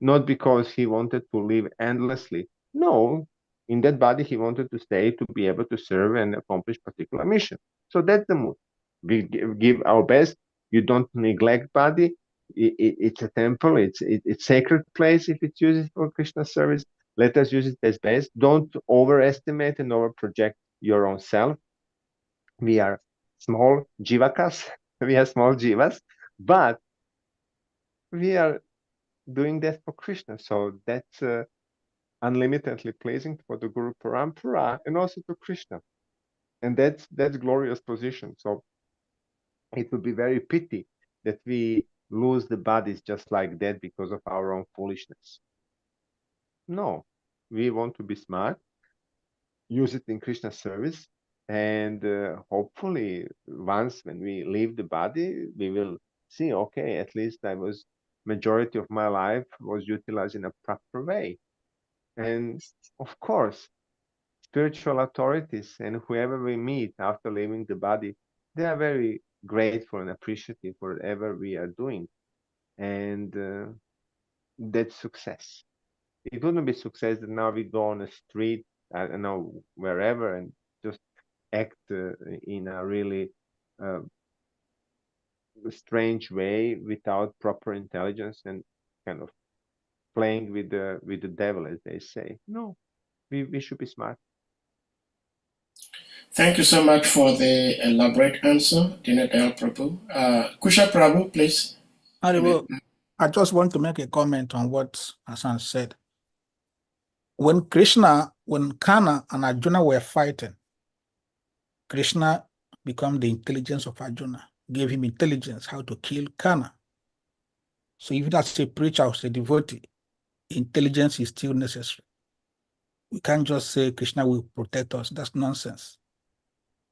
not because he wanted to live endlessly. No, in that body, he wanted to stay to be able to serve and accomplish particular mission. So that's the mood. We give our best. You don't neglect body. It's a temple. It's sacred place if it's used for Krishna service. Let us use it as best. Don't overestimate and overproject your own self. We are small jivakas. We are small jivas, but we are doing that for Krishna. So that's unlimitedly pleasing for the Guru Parampara and also to Krishna. And that's glorious position. So it would be very pity that we lose the bodies just like that because of our own foolishness. No, we want to be smart, use it in Krishna's service, and hopefully once when we leave the body, we will see, okay, at least majority of my life was utilized in a proper way. And of course, spiritual authorities and whoever we meet after leaving the body, they are very grateful and appreciative for whatever we are doing. And that's success. It wouldn't be success that now we go on the street, I don't know, wherever, and just act in a really strange way without proper intelligence and kind of playing with the devil, as they say. No, we should be smart. Thank you so much for the elaborate answer, DINA DAYAL Prabhu. Kusha Prabhu, please. Honorable, I just want to make a comment on what Hassan said. When Kana and Arjuna were fighting, Krishna became the intelligence of Arjuna, gave him intelligence how to kill Kana. So if that's a preacher or a devotee, intelligence is still necessary. We can't just say Krishna will protect us. That's nonsense.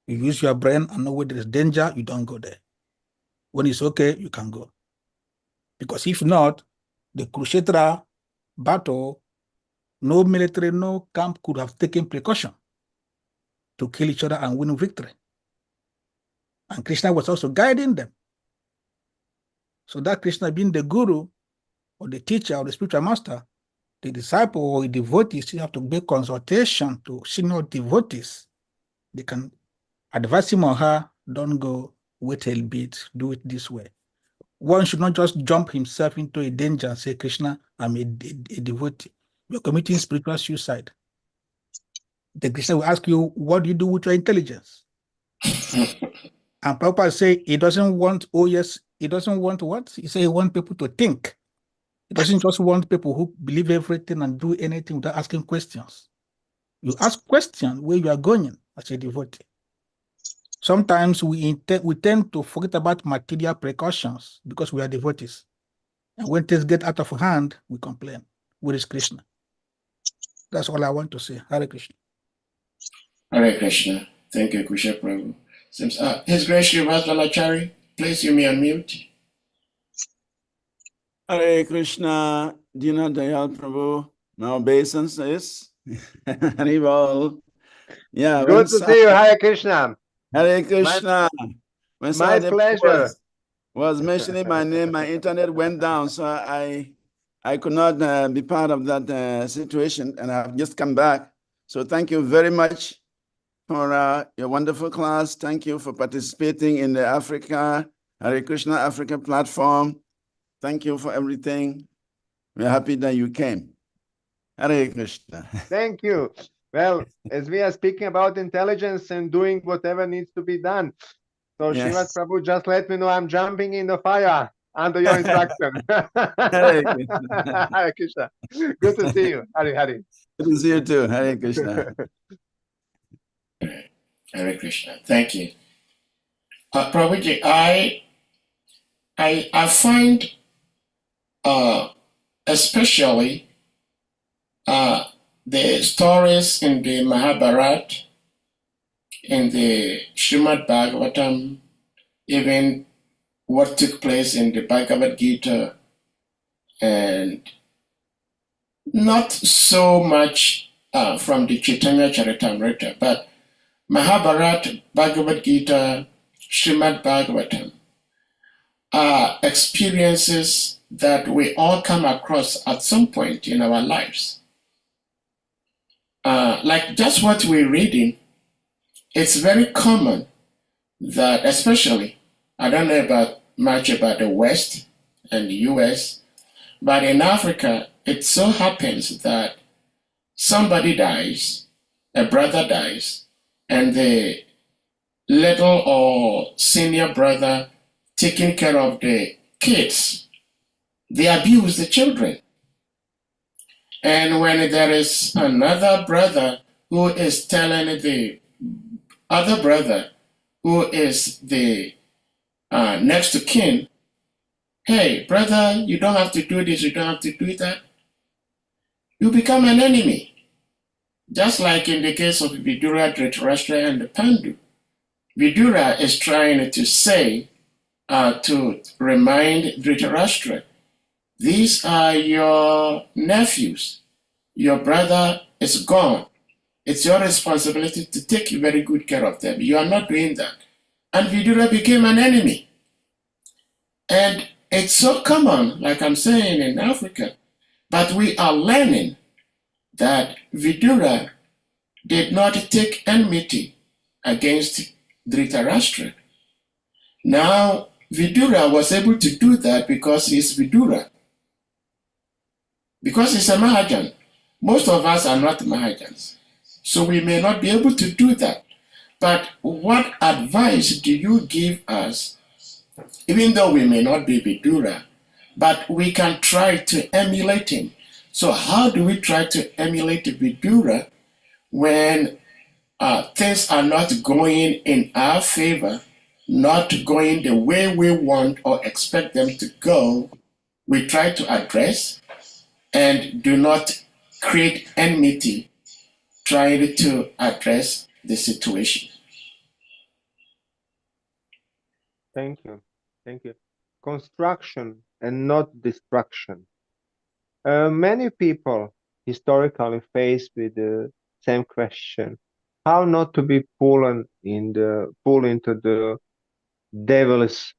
You use your brain and know where there's danger, you don't go there. When it's okay, you can go. Because if not, the Kurukshetra battle, no military, no camp could have taken precaution to kill each other and win victory. And Krishna was also guiding them. So that Krishna being the guru or the teacher or the spiritual master, the disciple or the devotee still have to make consultation to senior devotees. They can advise him or her, don't go, wait a bit, do it this way. One should not just jump himself into a danger and say, Krishna, I'm a devotee. You're committing spiritual suicide. The Krishna will ask you, what do you do with your intelligence? And Prabhupada say he doesn't want, oh yes, he doesn't want what? He say he wants people to think. He doesn't just want people who believe everything and do anything without asking questions. You ask questions where you are going as a devotee. Sometimes we tend to forget about material precautions because we are devotees. And when things get out of hand, we complain. Where is Krishna? That's all I want to say. Hare Krishna. Hare Krishna. Thank you, Kusha Prabhu. His Grace Srivastava, please you may unmute. Hare Krishna, DINA DAYAL Prabhu. My obeisances. Haribol. Yeah. Good to see you, Hare Krishna. Hare Krishna. When My pleasure. was mentioning my name, my internet went down, so I could not be part of that situation, and I've just come back. So thank you very much for your wonderful class. Thank you for participating in the Africa, Hare Krishna Africa platform. Thank you for everything. We're happy that you came. Hare Krishna. Thank you. Well, as we are speaking about intelligence and doing whatever needs to be done. So Yes. Srivas Prabhu, just let me know I'm jumping in the fire under your instruction. Hare Krishna. Hare Krishna. Good to see you. Hare Hare. Good to see you too. Hare Krishna. Hare Krishna. Thank you. Prabhuji, I find especially the stories in the Mahabharata, in the Srimad Bhagavatam, even what took place in the Bhagavad Gita, and not so much from the Chaitanya Charitamrita, but Mahabharata, Bhagavad Gita, Srimad Bhagavatam are experiences that we all come across at some point in our lives. Like just what we're reading, it's very common that, especially, I don't know much about the West and the US, but in Africa, it so happens that somebody dies, a brother dies, and the little or senior brother taking care of the kids, they abuse the children. And when there is another brother who is telling the other brother who is the next to kin, hey, brother, you don't have to do this, you don't have to do that, you become an enemy. Just like in the case of Vidura, Dhritarashtra, and the Pandu. Vidura is trying to say, to remind Dhritarashtra, these are your nephews. Your brother is gone. It's your responsibility to take very good care of them. You are not doing that. And Vidura became an enemy. And it's so common, like I'm saying, in Africa. But we are learning that Vidura did not take enmity against Dhritarashtra. Now, Vidura was able to do that because he's Vidura. Because he's a Mahajan. Most of us are not Mahajans. So we may not be able to do that. But what advice do you give us, even though we may not be Vidura, but we can try to emulate him? So how do we try to emulate Vidura when things are not going in our favor, not going the way we want or expect them to go? We try to address and do not create enmity trying to address the situation. Thank you. Thank you. Construction and not destruction. Many people historically faced with the same question: how not to be pulled into the devil's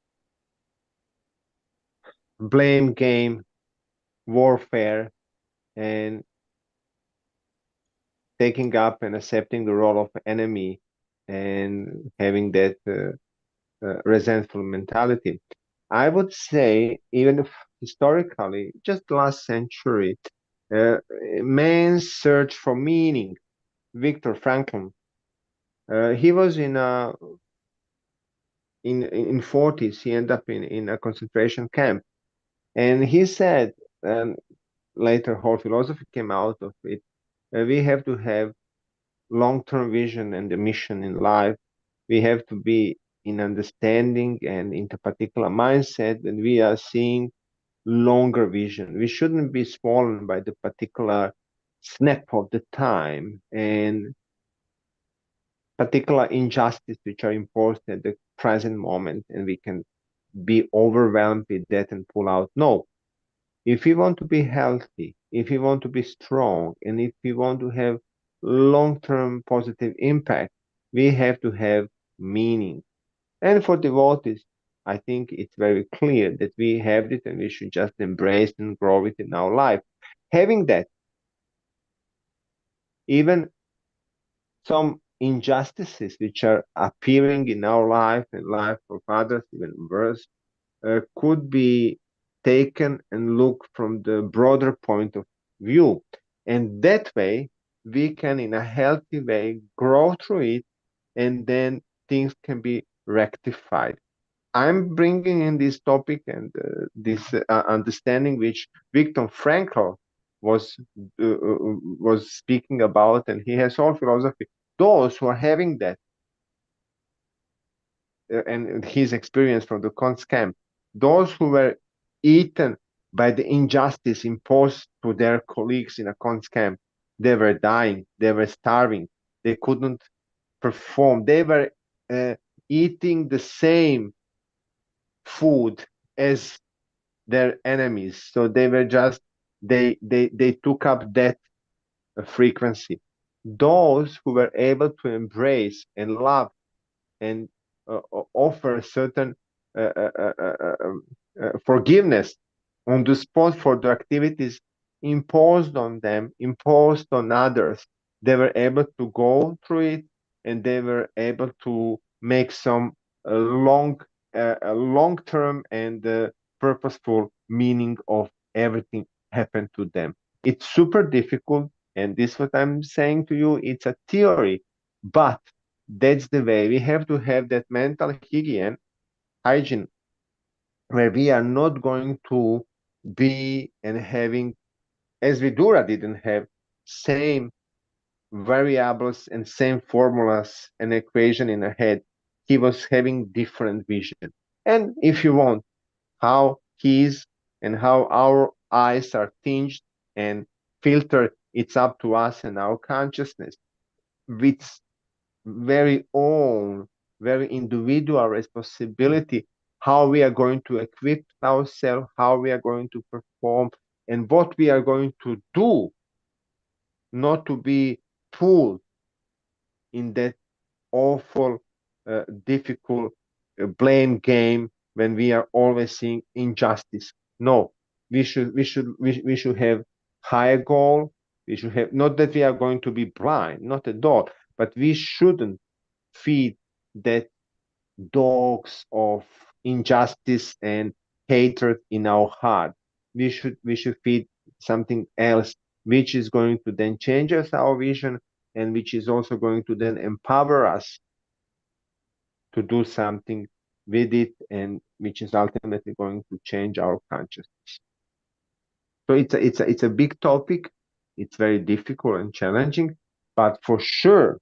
blame game, warfare, and taking up and accepting the role of enemy and having that resentful mentality. I would say, even if historically, just last century, man's search for meaning. Viktor Frankl, he was in 40s. He ended up in a concentration camp, and he said, later whole philosophy came out of it. We have to have long-term vision and a mission in life. We have to be in understanding and into particular mindset, and we are seeing longer vision. We shouldn't be swollen by the particular snap of the time and particular injustice which are imposed at the present moment, and we can be overwhelmed with that and pull out. No. If we want to be healthy, if we want to be strong, and if we want to have long-term positive impact, we have to have meaning. And for devotees, I think it's very clear that we have it and we should just embrace and grow it in our life. Having that, even some injustices which are appearing in our life and life of others, even worse, could be taken and look from the broader point of view. And that way, we can, in a healthy way, grow through it, and then things can be rectified. I'm bringing in this topic and this understanding which Viktor Frankl was speaking about, and he has all philosophy. Those who are having that, and his experience from the Konz camp, those who were eaten by the injustice imposed to their colleagues in a Konz camp, they were dying, they were starving, they couldn't perform, they were eating the same food as their enemies. So they were just, they took up that frequency. Those who were able to embrace and love and offer certain forgiveness on the spot for the activities imposed on them, imposed on others, they were able to go through it, and they were able to make some long-term and purposeful meaning of everything happened to them. It's super difficult, and this is what I'm saying to you. It's a theory, but that's the way. We have to have that mental hygiene, where we are not going to be and having, as Vidura didn't have, same variables and same formulas and equation in the head. He was having different vision. And if you want, how his and how our eyes are tinged and filtered, it's up to us and our consciousness. With very own, very individual responsibility, how we are going to equip ourselves, how we are going to perform, and what we are going to do, not to be pulled in that awful, difficult blame game when we are always seeing injustice. No, we should have higher goal. We should have, not that we are going to be blind, not at all, but we shouldn't feed that dogs of injustice and hatred in our heart. We should feed something else, which is going to then change us our vision, and which is also going to then empower us to do something with it, and which is ultimately going to change our consciousness. So it's a big topic. It's very difficult and challenging, but for sure,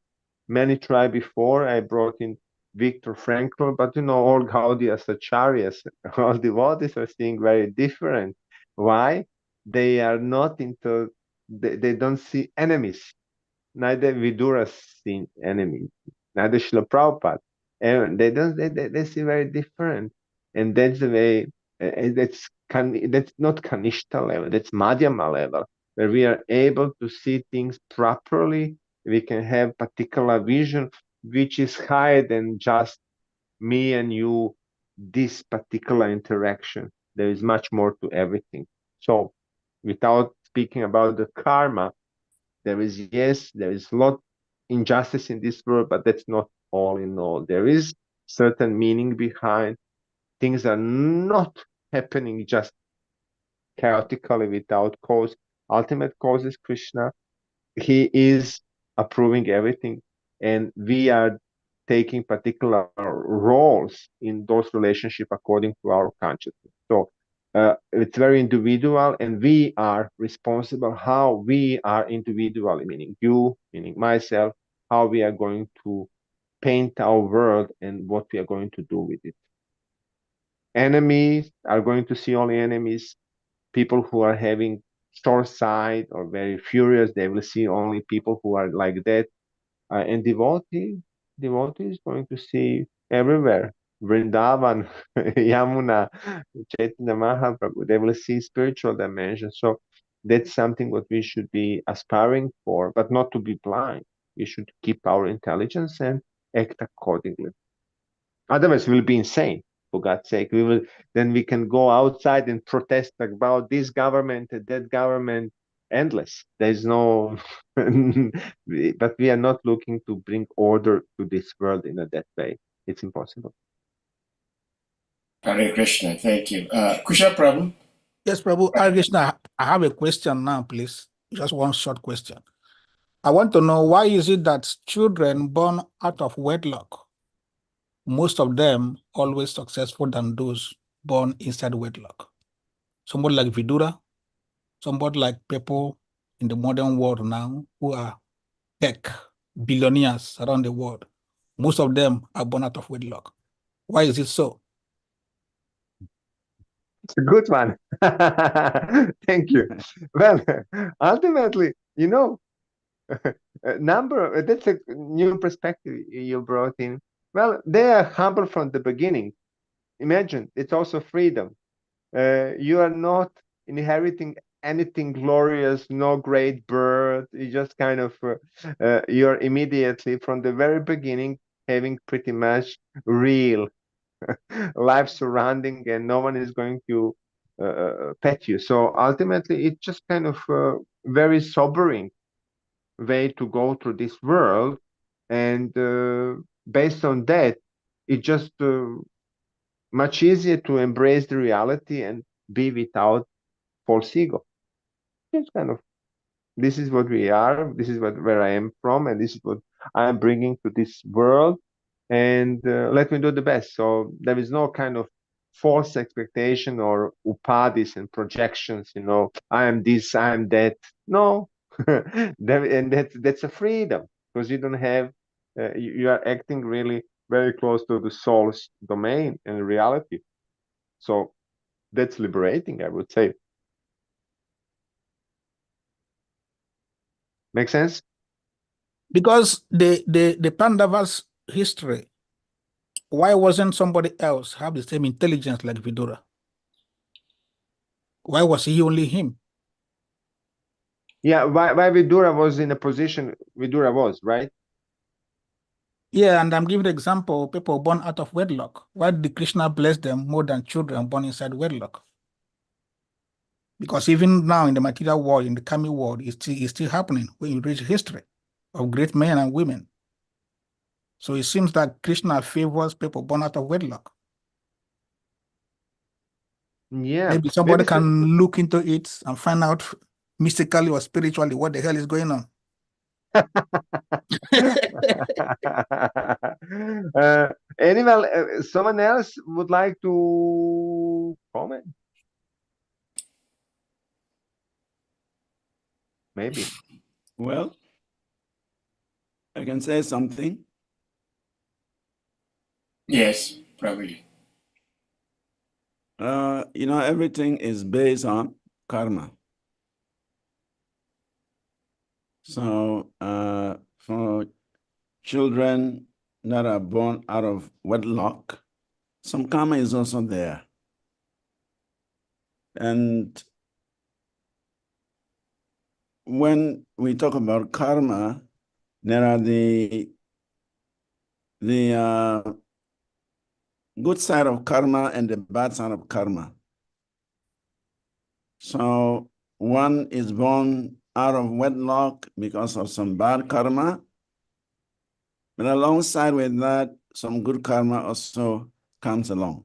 many tried before. I brought in Viktor Frankl, but all Gaudias, Acharyas, all devotees are seeing very different. Why? They are not into, they don't see enemies. Neither Vidura see enemies, neither Srila Prabhupada. And they see very different. And that's the way, that's not Kanishta level, that's Madhyama level, where we are able to see things properly. We can have particular vision, which is higher than just me and you, this particular interaction. There is much more to everything. So without speaking about the karma, there is a lot injustice in this world, but that's not all in all. There is certain meaning behind. Things are not happening just chaotically without cause. Ultimate cause is Krishna. He is approving everything, and we are taking particular roles in those relationships according to our consciousness. So it's very individual, and we are responsible how we are individually, meaning you, meaning myself, how we are going to paint our world and what we are going to do with it. Enemies are going to see only enemies. People who are having short sight or very furious, they will see only people who are like that. And devotee is going to see everywhere. Vrindavan, Yamuna, Chaitanya Mahaprabhu, they will see spiritual dimension. So that's something what we should be aspiring for, but not to be blind. We should keep our intelligence and act accordingly. Otherwise, we'll be insane. For God's sake, then we can go outside and protest about this government and that government. Endless. There's no, but we are not looking to bring order to this world in that way. It's impossible. Hare Krishna, thank you. Kusha Prabhu? Yes, Prabhu. Hare Krishna, I have a question now, please. Just one short question. I want to know, why is it that children born out of wedlock, most of them always successful than those born inside wedlock? Somebody like Vidura, somebody like people in the modern world now who are tech billionaires around the world, most of them are born out of wedlock. Why is it so? It's a good one. Thank you. Well, ultimately, that's a new perspective you brought in. Well, they are humble from the beginning. Imagine, it's also freedom. You are not inheriting anything glorious, no great birth. You just kind of, you're immediately from the very beginning having pretty much real life surrounding, and no one is going to pet you. So ultimately, it's just kind of a very sobering way to go through this world. And based on that, it's just much easier to embrace the reality and be without false ego. It's kind of, this is what we are, this is where I am from, and this is what I am bringing to this world, and let me do the best. So there is no kind of false expectation or upadis and projections, I am this, I am that. No. And that's a freedom, because you don't have, you are acting really very close to the soul's domain and reality. So that's liberating, I would say. Make sense? Because the Pandavas' history, why wasn't somebody else have the same intelligence like Vidura? Why was he only him? Yeah, why Vidura was in a position Vidura was, right? Yeah, and I'm giving the example, people born out of wedlock. Why did Krishna bless them more than children born inside wedlock? Because even now in the material world, in the kami world, it's still happening when you read history of great men and women. So it seems that Krishna favors people born out of wedlock. Yeah. Maybe somebody can look into it and find out mystically or spiritually what the hell is going on. Anyway, someone else would like to comment? Maybe. Well, I can say something. Yes, probably. Everything is based on karma. So for children that are born out of wedlock, some karma is also there. And when we talk about karma, there are the good side of karma and the bad side of karma. So one is born out of wedlock because of some bad karma, but alongside with that, some good karma also comes along.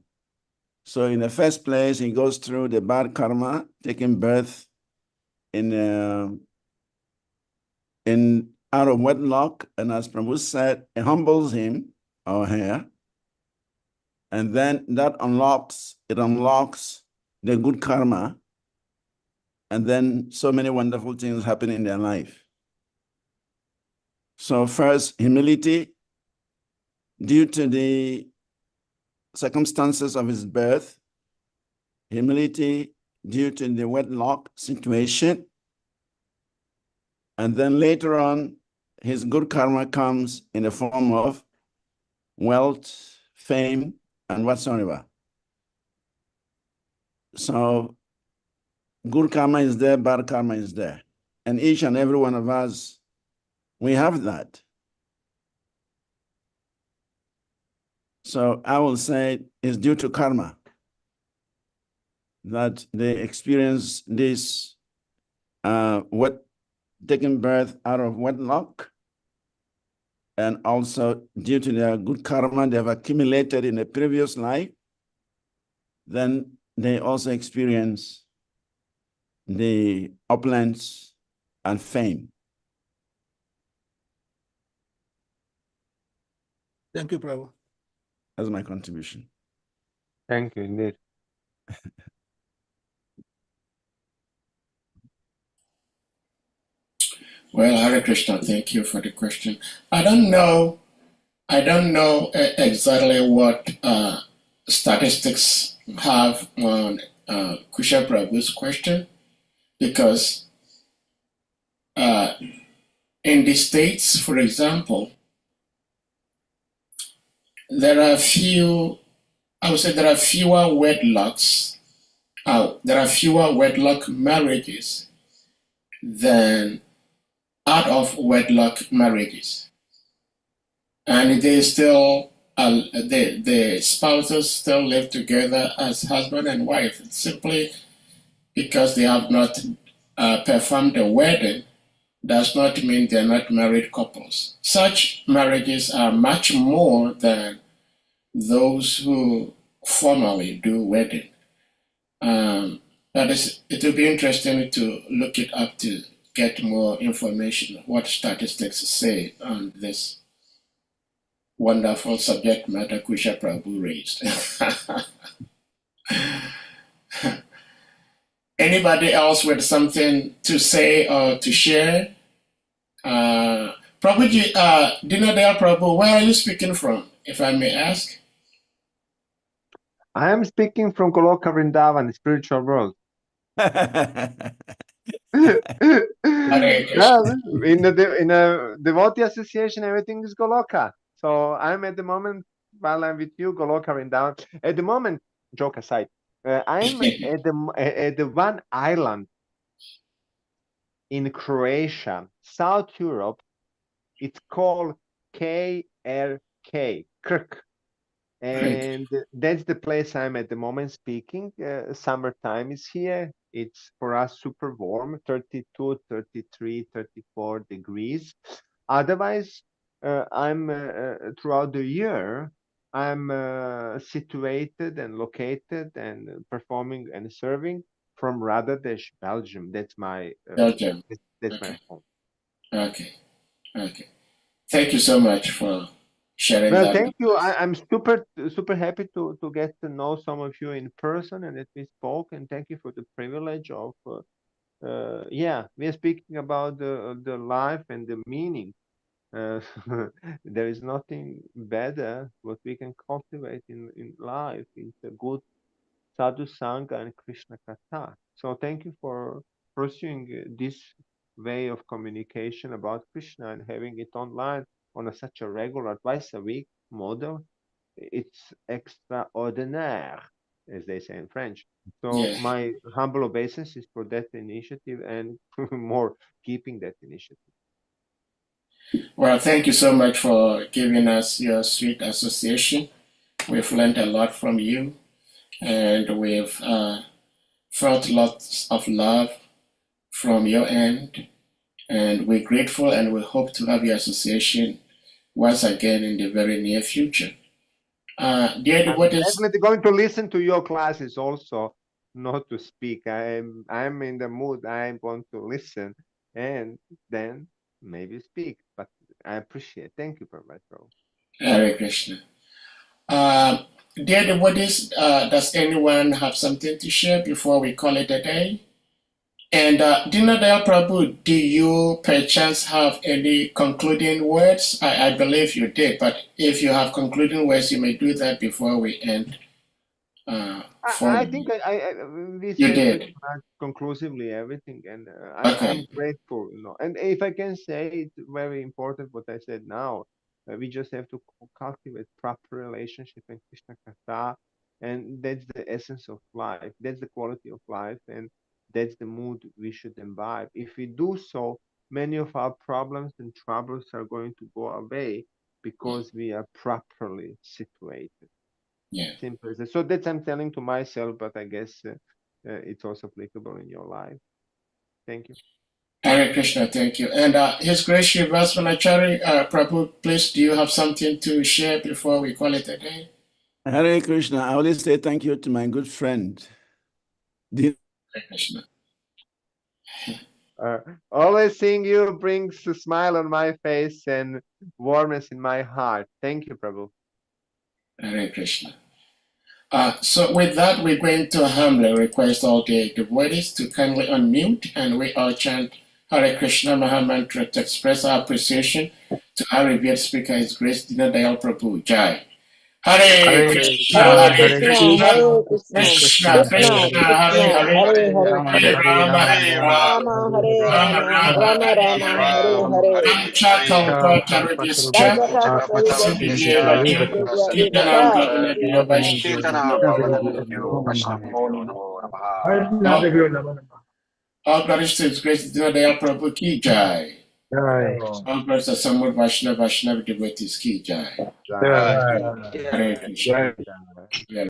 So in the first place, he goes through the bad karma, taking birth in out of wedlock, and as Prabhu said, it humbles him or her, and then that unlocks the good karma, and then so many wonderful things happen in their life. So first, humility, due to the circumstances of his birth, humility due to the wedlock situation, and then later on, his good karma comes in the form of wealth, fame, and whatsoever. So good karma is there, bad karma is there. And each and every one of us, we have that. So I will say it's due to karma that they experience this taking birth out of wedlock, and also due to their good karma they have accumulated in a previous life, then they also experience the opulence and fame. Thank you, Prabhu. That's my contribution. Thank you, indeed. Well, Hare Krishna, thank you for the question. I don't know exactly what statistics have on Kusha Prabhu's question, because in the States, for example, there are fewer wedlocks. There are fewer wedlock marriages than out of wedlock marriages, and they still the spouses still live together as husband and wife. It's simply because they have not performed a wedding does not mean they're not married couples. Such marriages are much more than those who formally do wedding. It will be interesting to look it up to get more information, what statistics say on this wonderful subject matter Kusha Prabhu raised. Anybody else with something to say or to share? Prabhuji, DINA DAYAL Prabhu, where are you speaking from, if I may ask? I am speaking from Goloka Vrindavan, the spiritual world. Hare Yeah, Krishna. in a devotee association, everything is Goloka. So I'm at the moment, while I'm with you, Goloka Vrindavan. At the moment, joke aside, I'm at the one island in Croatia, South Europe. It's called KRK, Krk. And that's the place I'm at the moment speaking. Summertime is here. It's for us super warm, 32, 33, 34 degrees. Otherwise, I'm throughout the year, I'm situated and located and performing and serving from Radadesh, Belgium. That's my Belgium. that's Okay. my home. Okay. Thank you so much for sharing Well, that. thank you. I'm super happy to get to know some of you in person and that we spoke. And thank you for the privilege of, yeah, we are speaking about the life and the meaning. There is nothing better what we can cultivate in life. It's a good sadhu sangha and Krishna katha. So thank you for pursuing this way of communication about Krishna and having it online on such a regular twice a week model. It's extraordinaire, as they say in French. So Yeah. my humble obeisance is for that initiative and more keeping that initiative. Well, thank you so much for giving us your sweet association. We've learned a lot from you, and we've felt lots of love from your end. And we're grateful, and we hope to have your association once again in the very near future. Dear, I'm what is definitely going to listen to your classes also, not to speak. I'm in the mood. I'm going to listen and then maybe speak. But I appreciate. Thank you, Prabhu. Hare Krishna? Dear devotees, does anyone have something to share before we call it a day? And DINA Dayal Prabhu, do you perchance have any concluding words? I believe you did, but if you have concluding words, you may do that before we end. I think we You said did. pretty much conclusively everything, and Okay. I'm grateful, And if I can say, it's very important what I said now. We just have to cultivate proper relationship in Krishna Katha, and that's the essence of life. That's the quality of life, and that's the mood we should imbibe. If we do so, many of our problems and troubles are going to go away because we are properly situated. Yeah. Simple as that. So that's I'm telling to myself, but I guess it's also applicable in your life. Thank you. Hare Krishna, thank you. And His Grace Srivas Vanachari, Prabhu, please, do you have something to share before we call it a day? Hare Krishna. I always say thank you to my good friend. Hare Krishna. Always seeing you brings a smile on my face and warmness in my heart. Thank you, Prabhu. Hare Krishna. So with that, we're going to humbly request all the devotees to kindly unmute, and we all chant Hare Krishna Mahamantra to express our appreciation to our revered speaker, His Grace DINA Dayal Prabhu. Jai. Hare Krishna, Hare Hare Krishna, Krishna, Krishna Krishna Krishna, Krishna, Hare Krishna, Hare, Hare Hare, Hare Rama, Hare Rama, Hare Rama Rama, Rama, Rama Hare Rama, Hare Hare. Hare. Kancha Kalpa Tarabhishcha, Rajata Siddhiyeva Kitanam Vivata, Gavanabhyo Vaishnava. All glories to His Grace DINA Dayal Prabhu Ki Jai. All glories to Samud Vaishnava devotees Ki Jai. Hare Krishna.